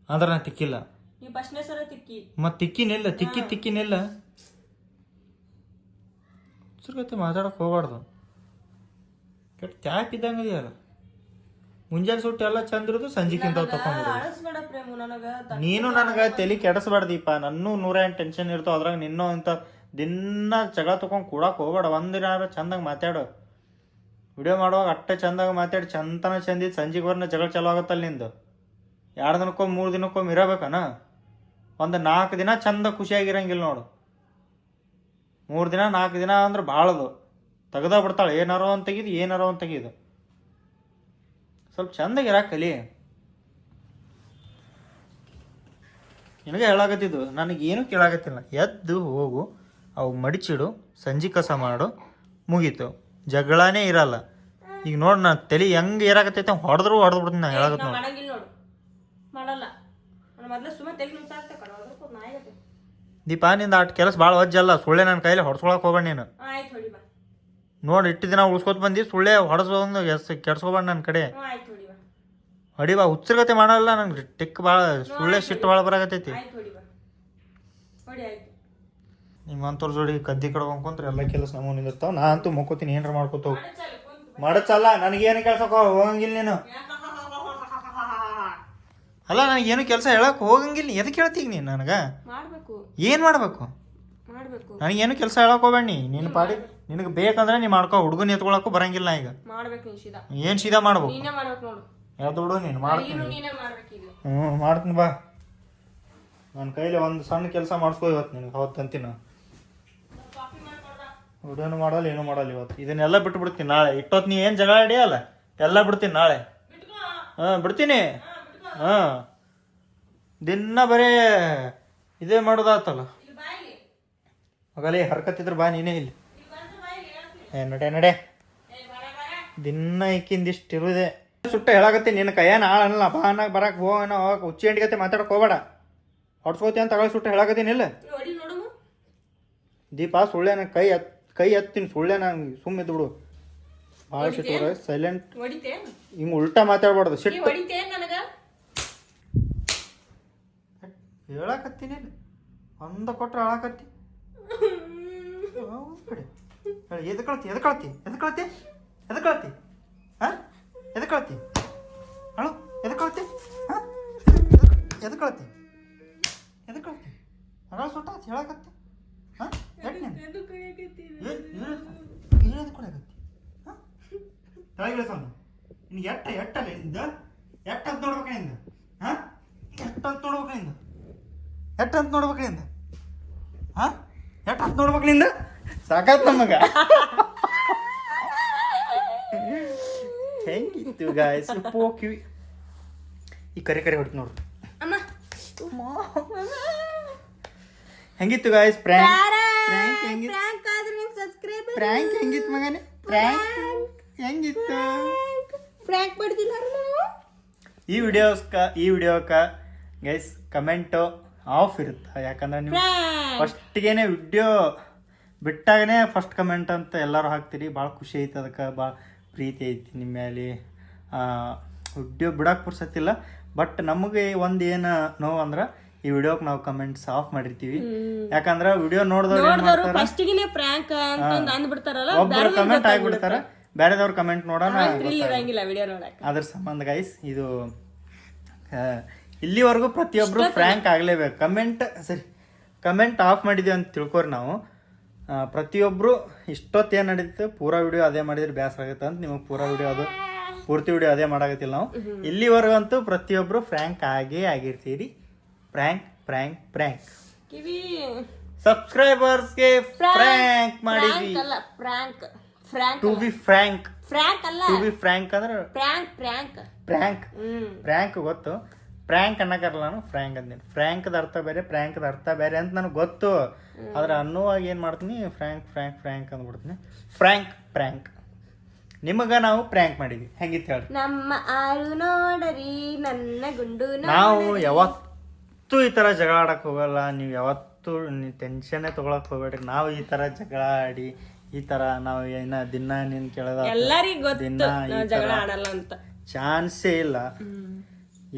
ಅಂದ್ರೆ ನಾ ತಿಕ್ಕಿಲ್ಲ. ನೀ 1ನೇ ಸಲ ತಿಕ್ಕಿ. ಮತ್ತೆ ತಿಕ್ಕಿನಿಲ್ಲ, ತಿಕ್ಕಿನಿಲ್ಲ. ಸುರ್ಗತಿ ಮಾತಾಡಕ್ ಹೋಗ್ಬಾರ್ದು. ಕೆಟ್ಟ ಟ್ಯಾಪ್ ಇದ್ದಂಗೆ ಇದೆಯಲ್ಲ. ಮುಂಜಾನೆ ಸುಟ್ಟು ಎಲ್ಲ ಚಂದ ಇರೋದು, ಸಂಜೆಕ್ಕಿಂತ ತಕೊಂಡ್ಬಿಡು. ನೀನು ನನಗೆ ತಲೆ ಕೆಡಿಸ್ಬಾರ್ದೀಪ. ನನ್ನೂ 108 ಟೆನ್ಷನ್ ಇರ್ತಾವ. ಅದ್ರಾಗ ನಿನ್ನೋ ಇಂಥ ದಿನ ಜಗಳ ತಗೊಂಡು ಕೂಡಕ್ಕೆ ಹೋಗ್ಬೇಡ. ಒಂದಿನ ಚಂದಾಗ ಮಾತಾಡು. ವಿಡಿಯೋ ಮಾಡುವಾಗ ಅಟ್ಟೆ ಚಂದಾಗ ಮಾತಾಡಿ ಚಂತನ ಚಂದಿದ್ದು ಸಂಜೆಗೆ ಬರ್ನ ಜಗಳ ಚಲೋ ಆಗುತ್ತಲ್ಲ ನಿಂದು. 2 ದಿನಕ್ಕೊಮ್ಮೆ 3 ದಿನಕ್ಕೊಮ್ಮೆ ಇರಬೇಕನ? ಒಂದು 4 ದಿನ ಚಂದ ಖುಷಿಯಾಗಿರಂಗಿಲ್ಲ ನೋಡು. 3 ದಿನ 4 ದಿನ ಅಂದ್ರೆ ಭಾಳದು. ತೆಗ್ದ ಬಿಡ್ತಾಳೆ. ಏನಾರೋ ಅಂತ ತೆಗೀದು, ಏನಾರೋ ಅಂತ ತೆಗೀದು. ಸ್ವಲ್ಪ ಚಂದಾಗಿರಾಕ ಕಲಿ. ನಿನಗೆ ಹೇಳಾಕತ್ತಿದ್ದು, ನನಗೇನು ಕೇಳಾಕತ್ತಿಲ್ಲ. ಎದ್ದು ಹೋಗು, ಅವು ಮಡಿಚಿಡು, ಸಂಜೆ ಕಸ ಮಾಡು, ಮುಗೀತು. ಜಗಳನೇ ಇರಲ್ಲ. ಈಗ ನೋಡ್ ನಾ ತಲೆ ಹೆಂಗ್ ಏರಾಕತ್ತೈತೆ ಹೊಡೆದ್ರು ಬಿಡ್ತೀನಿ ನಾ ಹೇಳಕತ್ ನೋಡಿ. ಮಾಡಂಗಿಲ್ಲ ನೋಡು, ಮಾಡಲ್ಲ. ಮೊದ್ಲು ಸುಮ್ಮನೆ ತೆಗಿ ನುಸಾಕ್ತೆ ಕಣ, ನಾಯಿಗತ್ತೆ. ದೀಪ ನಿಂದ ಆಟ ಕೆಲಸ ಭಾಳ ವಜ್ಜಲ್ಲ, ಸುಳ್ಳೆ ನನ್ನ ಕೈಲಿ ಹೊಡ್ಸ್ಕೊಳಕ್ ಹೋಗ್ಬೇಡ ನೀನು. ಆಯ್ತು ಹೊಡಿ ಬಾ. ನೋಡಿ ಇಟ್ಟು ದಿನ ಉಳ್ಸ್ಕೊತ ಬಂದಿ, ಸುಳ್ಳೆ ಹೊಡೆಸೋದು ಕೆಡ್ಸ್ಕೊಬೇಡ ನನ್ನ ಕಡೆ. ಆಯ್ತು ಹೊಡಿ ಬಾ. ಹೊಡಿ ಬಾ, ಹುಚ್ಚರ್ಗತೆ ಮಾಡಲ್ಲ ನಂಗೆ ಟಿಕ್ ಭಾಳ ಸುಳ್ಳೆ ಸಿಟ್ಟು ಭಾಳ ಬರಾಕತ್ತೈತಿ. ಆಯ್ತು ಹೊಡಿ ಬಾ, ಹೊಡಿ ಆಯ್ತು. ನಿಮ್ಮಂತವ್ರ ಜೋಡಿ ಕದ್ದಿ ಕಡ್ಕೊಂಡ್ರೆ ಎಲ್ಲ ಕೆಲಸ ನಮ್ಮವ್ ನಿಂದಿರ್ತಾವ. ನಾ ಅಂತೂ ಮಕ್ಕೋತೀನಿ, ಏನಾರ ಮಾಡ್ಕೊತ ಹೋಗಿ ಮಾಡಚ್ಚಲ್ಲ. ನನಗೇನು ಕೆಲ್ಸಕ್ಕೆ ಹೋಗಂಗಿಲ್ಲ ನೀನು. ಅಲ್ಲ ನನಗೇನು ಕೆಲಸ ಹೇಳಕ್ ಹೋಗಂಗಿಲ್ಲ. ಎದಕ್ಕೆ ಹೇಳ್ತೀಗ ನೀನು ನನಗೆ? ಮಾಡ್ಬೇಕು. ಏನು ಮಾಡ್ಬೇಕು? ನನಗೇನು ಕೆಲಸ ಹೇಳಕ್ ಹೋಗ್ಬೇಡ ನೀ. ನಿನ್ನ ಪಾಡಿ ನಿನಗೆ ಬೇಕಂದ್ರೆ ನೀ ಮಾಡ್ಕೋ. ಹುಡುಗನ ಎತ್ಕೊಳಕ್ಕೂ ಬರಂಗಿಲ್ಲ ಈಗ. ಏನು ಸೀದಾ ಮಾಡ್ಬೇಕು? ಯಾವ್ದು ಬಿಡು ನೀನು ಮಾಡ್ತೀನಿ. ಮಾಡ್ತೀನಿ ಬಾ. ನನ್ನ ಕೈಲಿ ಒಂದು ಸಣ್ಣ ಕೆಲಸ ಮಾಡಿಸ್ಕೋ ಇವತ್ತು ನಿನಗೆ. ಅವತ್ತು ಅಂತೀನಿ ವಿಡಿಯೋನು ಮಾಡಲ್ಲ, ಏನೂ ಮಾಡಲ್ಲ ಇವತ್ತು. ಇದನ್ನೆಲ್ಲ ಬಿಟ್ಟು ಬಿಡ್ತೀನಿ ನಾಳೆ. ಇಟ್ಟೊತ್ತು ನೀ ಏನು ಜಗಳ ಹಿಡಿಯಲ್ಲ ಎಲ್ಲ ಬಿಡ್ತೀನಿ ನಾಳೆ. ಬಿಡ್ತೀನಿ. ದಿನ ಬರೇ ಇದೇ ಮಾಡೋದಾತಲ್ಲ. ಮಗಲೇ ಹರ್ಕತ್ತಿದ್ರೆ ಬಾ ನೀನೇ ಇಲ್ಲಿ. ನಡೆ ದಿನ ಇಕ್ಕಿಂದಿಷ್ಟು ಇರುದೆ ಸುಟ್ಟ ಹೇಳಾಕತ್ತೀನಿ. ನಿನ್ನ ಕೈಯೇನು ಆಳಲ್ಲ. ಬಾ ಅನ್ನಾಗ ಬರಕ್ಕೆ ಹೋಗೋಣ ಹುಚ್ಚಿ ಎಂಟಿಗತ್ತೆ ಮಾತಾಡಕ್ಕೆ ಹೋಗ್ಬೇಡ. ಹೊಡ್ಸ್ಕೋತಿ ಅಂತ ತಗೊಳ್ಳಿ ಸುಟ್ಟ ಹೇಳಾಕತ್ತೀನಿ ಇಲ್ಲ. ದೀಪ ಸುಳ್ಳೆ ನನ್ನ ಕೈ ಎತ್ತೀನಿ. ಸುಳ್ಳೆ ನಂಗೆ ಸುಮ್ಮ ಇದ್ದು ಬಿಡು. ಭಾಳ ಸಿಟ್ಟು ಸೈಲೆಂಟ್. ಹಿಂಗೆ ಉಲ್ಟಾ ಮಾತಾಡ್ಬಾರ್ದು. ಸಿಟ್ಟು ಹೇಳಾಕತ್ತೀನಿ ಇಲ್ಲ. ಒಂದ ಕೊಟ್ರೆ ಹೇಳಾಕತ್ತಿ. ಕಡೆ ಎದಕಳ್ತಿ ಹಾಂ ಎದಕಳ್ತಿ ಅಳು ಎದಕಳ್ತಿ ಹಾಂ ಎದಕಳ್ತಿ ಅಗಳ ಸುಟ್ಟ ಹೇಳಾಕತ್ತಿ. ಹಾಂ ತಳಗಿಳಿಸೋಣ ನಿನಗೆ ಎಟ್ಟಲ್ಲ ನಿಂದ ಎಟ್ಟಂತ ನೋಡ್ಬೇಕಂದ. ಹಾಂ ಎಟ್ಟಂತ ನೋಡ್ಬೇಕಂದ. ಹಾಂ ಎಟ್ಟಂತ ನೋಡ್ಬೇಕಂದ. ಸಾಕಾತ್ ನಮಗ. ಹೆಂಗಿತ್ತು ಗಾಯ್ಸ್ ಕಿವಿ ಈ ಕರೆ ಹೊಡಿತು ನೋಡ್ರಿ. ಹೆಂಗಿತ್ತು ಗಾಯ್ಸ್ ಪ್ರ್ಯಾಂಕ್ ಹೆಂಗಿತ್ತು ಮಗನೇ? ಹೆಂಗಿತ್ತು ಈ ವಿಡಿಯೋಕ್ಕ ಗೈಸ್ ಕಮೆಂಟು ಆಫ್ ಇರುತ್ತೆ. ಯಾಕಂದ್ರೆ ನೀವು ಫಸ್ಟಿಗೇನೆ ವಿಡಿಯೋ ಬಿಟ್ಟಾಗನೇ ಫಸ್ಟ್ ಕಮೆಂಟ್ ಅಂತ ಎಲ್ಲರೂ ಹಾಕ್ತೀರಿ. ಭಾಳ ಖುಷಿ ಐತೆ, ಅದಕ್ಕೆ ಭಾಳ ಪ್ರೀತಿ ಐತಿ ನಿಮ್ಮ ಮೇಲೆ. ವಿಡಿಯೋ ಬಿಡಕ್ಕೆ ಪುರ್ಸತ್ತಿಲ್ಲ. ಬಟ್ ನಮಗೆ ಒಂದು ಏನು ನೋವು ಅಂದ್ರೆ ಈ ವಿಡಿಯೋಕ್ಕೆ ನಾವು ಕಮೆಂಟ್ಸ್ ಆಫ್ ಮಾಡಿರ್ತೀವಿ. ಯಾಕಂದ್ರೆ ವಿಡಿಯೋ ನೋಡಿದವ್ರು ಒಬ್ಬರು ಕಮೆಂಟ್ ಆಗಿಬಿಡ್ತಾರೆ, ಬೇರೆದವ್ರು ಕಮೆಂಟ್ ನೋಡೋಣ. ಅದ್ರ ಸಂಬಂಧ ಗೈಸ್ ಇದು ಇಲ್ಲಿವರೆಗೂ ಪ್ರತಿಯೊಬ್ಬರು ಫ್ರ್ಯಾಂಕ್ ಆಗಲೇಬೇಕು. ಕಮೆಂಟ್ ಆಫ್ ಮಾಡಿದ್ವಿ ಅಂತ ತಿಳ್ಕೊರಿ ನಾವು. ಪ್ರತಿಯೊಬ್ಬರು ಇಷ್ಟೊತ್ತೇನು ನಡೀತು ಪೂರಾ ವಿಡಿಯೋ ಅದೇ ಮಾಡಿದ್ರೆ ಬೇಸರ ಆಗುತ್ತೆ ಅಂತ ನಿಮಗೆ ಪೂರ್ತಿ ವಿಡಿಯೋ ಅದೇ ಮಾಡಾಕತ್ತಿಲ್ಲ ನಾವು. ಇಲ್ಲಿವರೆಗಂತೂ ಪ್ರತಿಯೊಬ್ಬರು ಫ್ರ್ಯಾಂಕ್ ಆಗಿರ್ತೀರಿ. ಪ್ರ್ಯಾಂಕ್ ಸಬ್ಸ್ಕ್ರೈಬರ್ಸ್ಗೆ ಫ್ರ್ಯಾಂಕ್ ಮಾಡಿದ್ವಿ. ಟು ಬಿ ಫ್ರ್ಯಾಂಕ್ ಅಂದ್ರೆ ಪ್ರ್ಯಾಂಕ್ ಗೊತ್ತು. ಫ್ರ್ಯಾಂಕ್ ಅನ್ನಕರಲ್ಲ, ನಾನು ಫ್ರ್ಯಾಂಕ್ ಅಂತೀನಿ. ಫ್ರ್ಯಾಂಕ್ದ ಅರ್ಥ ಬೇರೆ ಅಂತ ನನಗೆ ಗೊತ್ತು. ಆದ್ರೆ ಅನ್ನುವಾಗ ಏನು ಮಾಡ್ತೀನಿ, ಫ್ರ್ಯಾಂಕ್ ಅಂದ್ಬಿಡ್ತೀನಿ. ಫ್ರ್ಯಾಂಕ್ ನಿಮಗೆ ನಾವು ಪ್ರ್ಯಾಂಕ್ ಮಾಡಿದ್ವಿ. ಹೆಂಗಿತ್ತು ಹೇಳಿ? ನಮ್ಮ ಆರು ನೋಡರಿ ನನ್ನ ಗುಂಡು. ನಾವು ಯಾವತ್ತೂ ಈ ಥರ ಜಗಳ ಆಡಕ್ಕೆ ಹೋಗಲ್ಲ. ನೀವು ಯಾವತ್ತೂ ಟೆನ್ಷನ್ನೇ ತೊಗೊಳಕ್ಕೆ ಹೋಗ್ಬೇಡ್ರಿ. ನಾವು ಈ ಥರ ಜಗಳ ಆಡಿ ಈ ಥರ ನಾವು ದಿನ ನೀನು ಕೇಳೋದ ಚಾನ್ಸೇ ಇಲ್ಲ.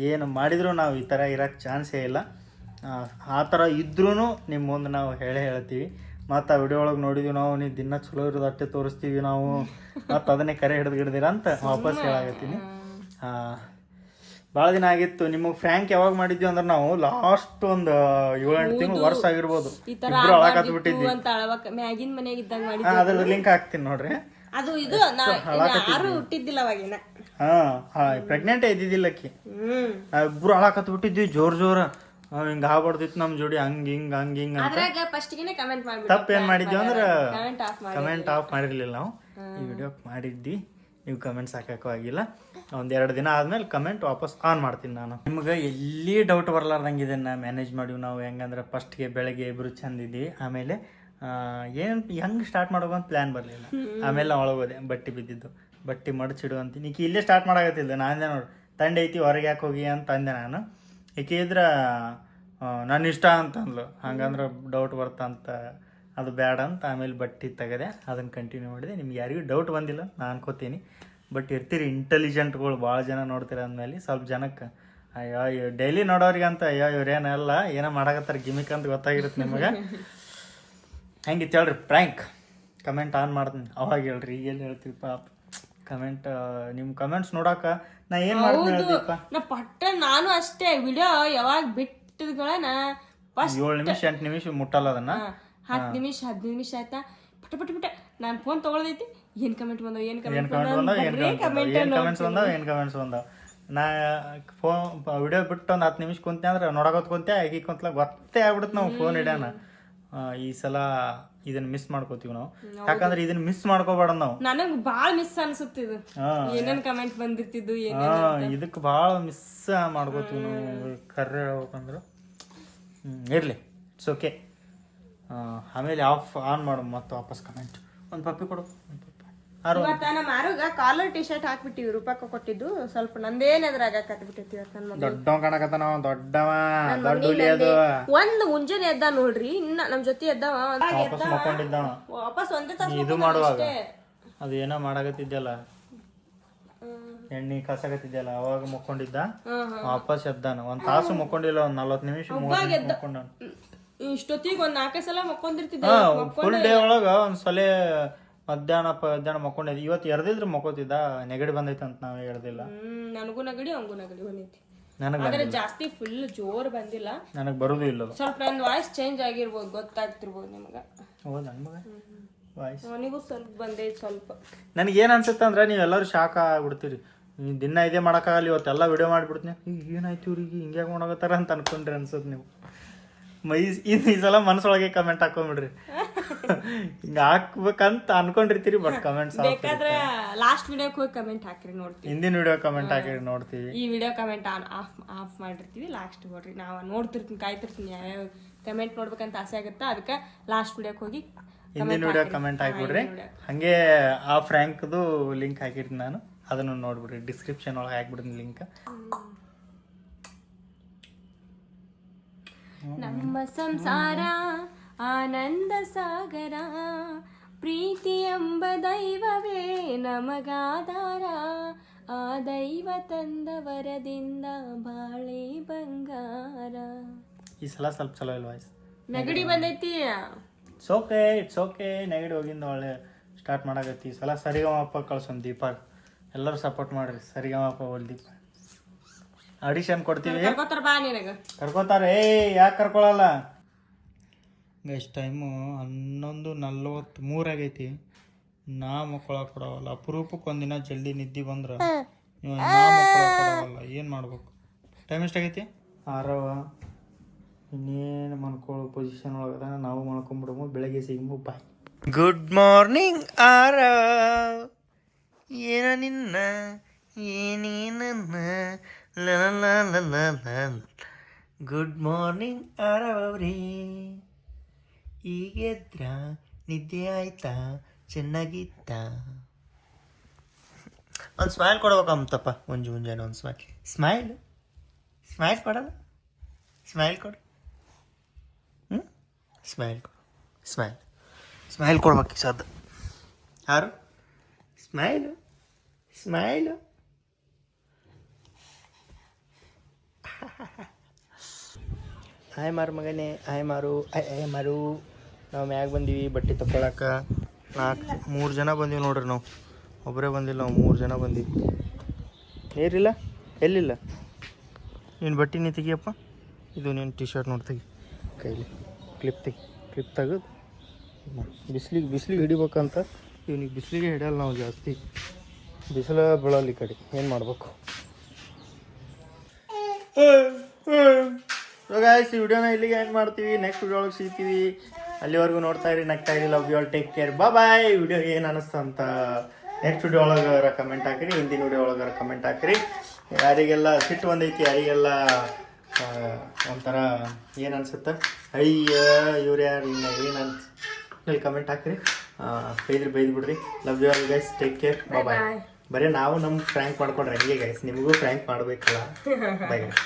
ಏನು ಮಾಡಿದ್ರು ನಾವು ಈ ಥರ ಇರೋಕ್ಕೆ ಚಾನ್ಸೇ ಇಲ್ಲ. ಆ ಥರ ಇದ್ರೂ ನಿಮ್ಮ ಮುಂದೆ ನಾವು ಹೇಳ್ತೀವಿ. ಮತ್ತು ಆ ವಿಡಿಯೋ ಒಳಗೆ ನೋಡಿದ್ವಿ ನಾವು, ನೀವು ದಿನ ಚಲೋ ಇರೋದು ಅಷ್ಟೇ ತೋರಿಸ್ತೀವಿ ನಾವು, ಮತ್ತು ಅದನ್ನೇ ಕರೆ ಹಿಡಿದಿರ ಅಂತ ವಾಪಸ್ ಹೇಳಾಕತ್ತೀನಿ. ಭಾಳ ದಿನ ಆಗಿತ್ತು. ನಿಮಗೆ ಫ್ರ್ಯಾಂಕ್ ಯಾವಾಗ ಮಾಡಿದ್ವಿ ಅಂದ್ರೆ ನಾವು ಲಾಸ್ಟ್ ಒಂದು 7-8 ತಿಂಗಳು ವರ್ಷ ಆಗಿರ್ಬೋದು. ಇಬ್ರು ಅಳಕತ್ ಬಿಟ್ಟಿದ್ವಿ. ಅದ್ರ ಲಿಂಕ್ ಹಾಕ್ತೀನಿ ನೋಡ್ರಿ. ಪ್ರೆಗ್ನೆಂಟ್ ಇದ್ದಿದ್ದಿಲ್ಲಕ್ಕಿ. ಇಬ್ರು ಅಳಕತ್ ಬಿಟ್ಟಿದ್ವಿ ಜೋರ. ಹಿಂಗ ಆಗ್ಬಾರ್ದಿತ್ತು ನಮ್ ಜೋಡಿ ಹಂಗ ಹಿಂಗ ಅಂತ. ತಪ್ಪೇನ್ ಮಾಡಿದ್ವಿ ಅಂದ್ರೆ ಕಮೆಂಟ್ ಆಫ್ ಮಾಡಿರ್ಲಿಲ್ಲ ನಾವು. ಈ ವಿಡಿಯೋ ಮಾಡಿದ್ವಿ, ನೀವು ಕಮೆಂಟ್ಸ್ ಹಾಕಕ್ಕೂ ಆಗಿಲ್ಲ. 1-2 ದಿನ ಆದ್ಮೇಲೆ ಕಮೆಂಟ್ ವಾಪಸ್ ಆನ್ ಮಾಡ್ತೀನಿ ನಾನು. ನಿಮ್ಗೆ ಎಲ್ಲಿ ಡೌಟ್ ಬರ್ಲಾರ್ದಂಗೆ ಇದನ್ನ ಮ್ಯಾನೇಜ್ ಮಾಡಿವಿ ನಾವು. ಹೆಂಗಂದ್ರೆ ಫಸ್ಟ್ಗೆ ಬೆಳಗ್ಗೆ ಇಬ್ರು ಚಂದ ಇದ್ವಿ, ಆಮೇಲೆ ಏನು ಹೆಂಗೆ ಸ್ಟಾರ್ಟ್ ಮಾಡೋದು ಅಂತ ಪ್ಲ್ಯಾನ್ ಬರಲಿಲ್ಲ. ಆಮೇಲೆ ನಾವು ಒಳಗೆ ಹೋದೆ, ಬಟ್ಟೆ ಬಿದ್ದಿದ್ದು, ಬಟ್ಟೆ ಮಡಚಿಡು ಅಂತೀನಿ. ಈಕೆ ಇಲ್ಲೇ ಸ್ಟಾರ್ಟ್ ಮಾಡಾಕತ್ತಿಲ್ಲ. ನಾನೇ ನೋಡಿ ತಂಡೆ ಐತಿ ಹೊರಗೆ ಯಾಕೆ ಹೋಗಿ ಅಂತ ಅಂದೆ ನಾನು. ಈಕೆ ಇದ್ರೆ ನನ್ನ ಇಷ್ಟ ಅಂತಂದ್ಲು. ಹಂಗಂದ್ರೆ ಡೌಟ್ ಬರ್ತಂತ, ಅದು ಬೇಡ ಅಂತ ಆಮೇಲೆ ಬಟ್ಟೆ ತೆಗೆದೆ, ಅದನ್ನು ಕಂಟಿನ್ಯೂ ಮಾಡಿದೆ. ನಿಮ್ಗೆ ಯಾರಿಗೂ ಡೌಟ್ ಬಂದಿಲ್ಲ ನಾನು ಅನ್ಕೋತೀನಿ. ಬಟ್ ಇರ್ತೀರಿ ಇಂಟೆಲಿಜೆಂಟ್ಗಳು ಭಾಳ ಜನ ನೋಡ್ತೀರ ಅಂದಮೇಲೆ ಸ್ವಲ್ಪ ಜನಕ್ಕೆ ಅಯ್ಯೋ ಡೈಲಿ ನೋಡೋರಿಗೆ ಅಂತ ಅಯ್ಯೋ ಇವ್ರೇನಲ್ಲ ಏನೋ ಮಾಡಕತ್ತಾರೆ ಗಿಮಿಕ್ ಅಂತ ಗೊತ್ತಾಗಿರುತ್ತೆ ನಿಮಗೆ. ಹೆಂಗಿತ್ತು ಹೇಳ್ರಿ ಪ್ರ್ಯಾಂಕ್? ಕಮೆಂಟ್ ಆನ್ ಮಾಡ್ತೀನಿ ಅವಾಗ ಹೇಳ್ರಿ. ಏನು ಹೇಳ್ತೀವಿ ಪಾಪ ಕಮೆಂಟ್, ನಿಮ್ಮ ಕಮೆಂಟ್ಸ್ ನೋಡಾಕ ನಾ ಏನು ಮಾಡ್ತೀನಿ ಹೇಳ್ತೀಪ್ಪ. ನಾ ಪಟ್ಟ ನಾನು ಅಷ್ಟೇ ವಿಡಿಯೋ ಯಾವಾಗ ಬಿಟ್ಟಿದ್ಗಳನ್ನ 7 ನಿಮಿಷ 8 ನಿಮಿಷ ಮುಟ್ಟಲ್ಲ ಅದನ್ನ. 10 ನಿಮಿಷ 15 ನಿಮಿಷ ಆಯ್ತಾ ಪಟ ಪಟ ಪಟ ನಾನು ಫೋನ್ ತೊಗೊಳದೈತಿ. ಏನು ಕಮೆಂಟ್ ಬಂದವು ಏನು ಕಮೆಂಟ್ಸ್ ಬಂದವು. ನಾ ಫೋನ್ ವಿಡಿಯೋ ಬಿಟ್ಟು ಒಂದು 10 ನಿಮಿಷ ಕುಂತೆ ಅಂದ್ರೆ ನೋಡಕೋತ್ ಕುಂತೆ ಆಗಿ ಕುಂತ್ಲಾಗ ಗೊತ್ತೇ ಆಗ್ಬಿಡುತ್ತೆ ನಾವು ಫೋನ್ ಹಿಡ್ಯಾನ. ಈ ಸಲ ಇದನ್ನ ಮಿಸ್ ಮಾಡ್ಕೋತೀವಿ ನಾವು, ಯಾಕಂದ್ರೆ ಇದನ್ನ ಮಿಸ್ ಮಾಡ್ಕೋಬೇಡ ನಾವು. ನನಗ್ ಬಾಳ ಮಿಸ್ ಅನ್ಸುತ್ತಿದ್ದು ಏನೇನ್ ಕಮೆಂಟ್ ಬಂದಿರ್ತಿದ್ದು. ಇದಕ್ಕೆ ಭಾಳ ಮಿಸ್ ಮಾಡ್ಕೋತೀವಿ ನಾವು ಕರ್ರೆ ಹೇಳ್ಬೇಕಂದ್ರೆ. ಇರ್ಲಿ, ಇಟ್ಸ್ ಓಕೆ. ಆಮೇಲೆ ಆನ್ ಮಾಡು ಮತ್ತೆ ವಾಪಸ್ ಕಮೆಂಟ್. ಒಂದು ಪಪ್ಪಿ ಕೊಡು. ಇವತ್ತ ನಮ್ಮ ಆರೋಗ ಕಾಲರ್ ಟಿ ಶರ್ಟ್ ಹಾಕ್ಬಿಟ್ಟಿವಿ, ರೂಪಾಯಿ ಕೊಟ್ಟಿದ್ದು ಸ್ವಲ್ಪ ನಂದೇನದ್ರಾಗ ಕತ್ಬಿಟ್ಟೈತಿ. ದೊಡ್ಡವ ಕಾಣಕತ್ತಾನ, ದೊಡ್ಡವ ದೊಡ್ಡ ಹುಲಿ ಅದು. ಒಂದ್ ಮುಂಜಾನೆ ಎದ್ದ ನೋಡ್ರಿ, ಇನ್ನ ನಮ್ ಜೊತೆ ಎದ್ದವ ವಾಪಸ್ ಒಂದೇ ತಾಸು ಇದು ಮಾಡುವಾಗ ಅದು ಏನೋ ಮಾಡಾಕತ್ತಿದ್ಯಲ್ಲ, ಎಣ್ಣೆ ಕಸಕತ್ತಿದ್ಯಲ್ಲ, ಅವಾಗ ಮುಕ್ಕೊಂಡಿದ್ದ. ವಾಪಸ್ ಎದ್ದಾನ. 1 ತಾಸು ಮುಕ್ಕೊಂಡಿಲ್ಲ, 40 ನಿಮಿಷ ಮುಕ್ಕೊಂಡ. ಇಷ್ಟೊತ್ತಿಗೆ 4 ಸಲ ಮುಕ್ಕೊಂಡಿರ್ತಿದ್ದ. ಫುಲ್ ಡೇ ಒಳಗ ಒಂದ್ಸಲ ಮಧ್ಯಾಹ್ನ ಮಕ್ಕೊಂಡಿದ್ದ. ಇವತ್ತು ಎರ್ದಿದ್ರೆ ಮಕ್ಕೋತಿದ್ದ. ನೆಗಡಿ ಬಂದೈತೆ ಅಂತ ನಾವೇ ಎರ್ದಿಲ್ಲ. ನನಗೂ ನೆಗಡಿ ಅವಂಗೂ ನೆಗಡಿ ಬಂದೈತಿ. ನನಗೆ ಜಾಸ್ತಿ ಫುಲ್ ಜೋರ್ ಬಂದಿಲ್ಲ. ನನಗೆ ಬರೋದು ಇಲ್ಲ. ಸ್ವಲ್ಪ ನನ್ನ ವಾಯ್ಸ್ ಚೇಂಜ್ ಆಗಿರ್ಬೋದು, ಗೊತ್ತಾಗ್ತಿರ್ಬೋದು ನಿಮಗ. ಹೌದಾ? ವಾಯ್ಸ್ ಅವನಿಗೂ ಸ್ವಲ್ಪ ಬಂದೈತಿ ಸ್ವಲ್ಪ. ನನಗೆ ಏನು ಅನ್ಸುತ್ತೆ ಅಂದ್ರೆ ನೀವೆಲ್ಲರೂ ಶಾಕ್ ಆಗ್ಬಿಡ್ತೀರಿ. ದಿನ ಇದೇ ಮಾಡೋಕ್ಕಾಗಲ್ಲ, ಇವತ್ತೆಲ್ಲ ವಿಡಿಯೋ ಮಾಡಿಬಿಡ್ತೀನಿ. ಈಗ ಏನಾಯ್ತು ಇವ್ರಿಗೆ ಹಿಂಗ್ಯಾಕೆ ಮಾಡಕತ್ತಾರ ಅಂತ ಅನ್ಕೊಂಡ್ರಿ ಅನ್ಸುತ್ತೆ ನೀವು. ಈ ಸಲ ಮನಸ್ಸೊಳಗೆ ಕಮೆಂಟ್ ಹಾಕೊಂಡ್ಬಿಡ್ರಿ. ಹಿಂಗ ಹಾಕ್ಬೇಕಂತ ಅನ್ಕೊಂಡಿರ್ತೀರಿ, ಬಟ್ ಕಮೆಂಟ್ಸ್ ಬೇಕಾದ್ರೆ ಲಾಸ್ಟ್ ವಿಡಿಯೋಕ್ಕೆ ಹೋಗಿ ಕಮೆಂಟ್ ಹಾಕಿರಿ ನೋಡ್ತೀವಿ. ಹಿಂದಿನ ವಿಡಿಯೋ ಕಮೆಂಟ್ ಹಾಕಿರಿ ನೋಡ್ತೀವಿ. ಈ ವಿಡಿಯೋ ಕಮೆಂಟ್ ಆಫ್ ಮಾಡಿರ್ತೀವಿ. ಲಾಸ್ಟ್ ನೋಡ್ರಿ, ನಾವು ನೋಡ್ತಿರ್ತೀನಿ, ಕಾಯ್ತಿರ್ತೀನಿ ಯಾವ್ಯಾವ ಕಮೆಂಟ್ ನೋಡ್ಬೇಕಂತ ಆಸೆ ಆಗುತ್ತಾ. ಅದಕ್ಕೆ ಲಾಸ್ಟ್ ವಿಡಿಯೋಕ್ಕೆ ಹೋಗಿ ಹಿಂದಿನ ವಿಡಿಯೋ ಕಮೆಂಟ್ ಹಾಕ್ಬಿಡ್ರಿ. ಹಂಗೆ ಆ ಫ್ರ್ಯಾಂಕ್ದು ಲಿಂಕ್ ಹಾಕಿರ್ತೀನಿ ನಾನು, ಅದನ್ನು ನೋಡ್ಬಿಡ್ರಿ. ಡಿಸ್ಕ್ರಿಪ್ಷನ್ ಒಳಗೆ ಹಾಕ್ಬಿಡ್ತೀನಿ ಲಿಂಕ್. ನಮ್ಮ ಸಂಸಾರ ಆನಂದ ಸಾಗರ, ಪ್ರೀತಿ ಎಂಬ ದೈವವೇ ನಮಗಾಧಾರ, ಆ ದೈವ ತಂದ ವರದಿಂದ ಬಾಳೆ ಬಂಗಾರ. ಈ ಸಲ ಸ್ವಲ್ಪ ಚಲೋ ಇಲ್ಲ ವಾಯ್ಸ್. ನೆಗಡಿ ಬಂದೈತಿ. It's okay. ನೆಗಡಿ ಹೋಗಿಂದ ಒಳ್ಳೆ ಸ್ಟಾರ್ಟ್ ಮಾಡಾಕತ್ತಿ. ಈ ಸಲ ಸರಿಗಮಪ್ಪ ಕಳ್ಸೋಣ ದೀಪ. ಎಲ್ಲರೂ ಸಪೋರ್ಟ್ ಮಾಡ್ರಿ. ಸರಿಗಮಪ್ಪ ಒಲ್ ದೀಪ ಆಡಿಷನ್ ಕೊಡ್ತೀವಿ. ಕರ್ಕೋತಾರೆ. ಯಾಕೆ ಕರ್ಕೊಳಲ್ಲ? ಎಷ್ಟು ಟೈಮು 11:43 ಆಗೈತಿ. ನಾ ಮಕ್ಕಳಕ್ಕೆ ಕೊಡವಲ್ಲ. ಅಪರೂಪಕ್ಕೆ ಒಂದಿನ ಜಲ್ದಿ ನಿದ್ದೆ ಬಂದ್ರೆ ನಾ ಮಕ್ಕಳಕ್ಕೆ ಕೊಡವಲ್ಲ. ಏನು ಮಾಡ್ಬೇಕು? ಟೈಮ್ ಎಷ್ಟಾಗೈತಿ? 6. ಇನ್ನೇನು ಮನ್ಕೊಳ್ಳೋ ಪೊಸಿಷನ್ ಒಳಗದ. ನಾವು ಮಾಡ್ಕೊಂಬಿಡಮು. ಬೆಳಗ್ಗೆ ಸಿಗಮು. ಬಾಯ್. Good morning Aarav. ಏನ ನಿನ್ನ ಏನೇನನ್ನ ಗುಡ್ ಮಾರ್ನಿಂಗ್ ಆರವ್ರಿ. ಈಗೆದ್ರ ನಿದ್ದೆ ಆಯ್ತಾ? ಚೆನ್ನಾಗಿತ್ತ? ಒಂದು ಸ್ಮೈಲ್ ಕೊಡ್ಬೇಕಂತಪ್ಪ ಮುಂಜಾನೆ. ಒಂದು ಸ್ಮೈಲ್ ಕೊಡಲ್ಲ? ಸ್ಮೈಲ್ ಕೊಡು. ಸ್ಮೈಲ್ ಕೊಡು. ಸ್ಮೈಲ್ ಕೊಡ್ಬೇಕು ಈ ಸದ್ದು. ಯಾರು? ಸ್ಮೈಲು. ಹಾಯ್ ಮಾರು ಮಗನೇ, ಹಾಯ್ ಮಾರು. ನಾವು ಮ್ಯಾಗ ಬಂದೀವಿ ಬಟ್ಟೆ ತಗೊಳಕ್ಕೆ. 3 ಜನ ಬಂದೀವಿ ನೋಡ್ರಿ. ನಾವು ಒಬ್ಬರೇ ಬಂದಿಲ್ಲ, ನಾವು 3 ಜನ ಬಂದೀವಿ. ನೀರಿಲ್ಲ? ಎಲ್ಲಿಲ್ಲ? ನೀನು ಬಟ್ಟೆ ನೀ ತೆಗಿಯಪ್ಪ. ಇದು ನೀನು ಟಿ ಶರ್ಟ್ ನೋಡಿ ತೆಗಿ. ಕೈಲಿ ಕ್ಲಿಪ್ ತೆಗೆದು ಬಿಸಿಲಿಗೆ ಹಿಡಿಬೇಕಂತ. ಇವನಿಗೆ ಬಿಸಿಲಿಗೆ ಹಿಡಿಯಲ್ಲ ನಾವು ಜಾಸ್ತಿ. ಬಿಸಿಲು ಬೀಳಲ್ಲ ಈ ಕಡೆ. ಏನು ಮಾಡ್ಬೇಕು? ಸೊ ಗಾಯ್ಸ್, ಈ ವಿಡಿಯೋನ ಇಲ್ಲಿಗೆ ಎಂಡ್ ಮಾಡ್ತೀವಿ. ನೆಕ್ಸ್ಟ್ ವಿಡಿಯೋ ಒಳಗೆ ಸಿಗ್ತೀವಿ. ಅಲ್ಲಿವರೆಗೂ ನೋಡ್ತಾ ಇರಿ, ನಗ್ತಾ ಇರಿ. Love you all, take care, bye. Video ಏನು ಅನಿಸ್ತು ಅಂತ ನೆಕ್ಸ್ಟ್ ವಿಡಿಯೋ ಒಳಗಾರ ಕಮೆಂಟ್ ಹಾಕಿರಿ. ಹಿಂದಿನ ವಿಡಿಯೋ ಒಳಗಾರ ಕಮೆಂಟ್ ಹಾಕಿರಿ. ಯಾರಿಗೆಲ್ಲ ಸಿಟ್ಟು ಬಂದೈತಿ, ಯಾರಿಗೆಲ್ಲ ಒಂಥರ ಏನು ಅನ್ಸುತ್ತೆ, ಅಯ್ಯ ಇವ್ರು ಯಾರು ಏನಂತ ಇಲ್ಲಿ ಕಮೆಂಟ್ ಹಾಕ್ರಿ, ಬೈದ್ರಿ ಬೈದ್ ಬಿಡ್ರಿ. Love you all guys, take care, bye. ಬರೀ ನಾವು ನಮ್ಮ ಫ್ರ್ಯಾಂಕ್ ಮಾಡ್ಕೊಂಡ್ರೆ ಹಂಗೆ ಗೈಸ್, ನಿಮಗೂ ಫ್ರ್ಯಾಂಕ್ ಮಾಡ್ಬೇಕಲ್ಲ. Bye guys.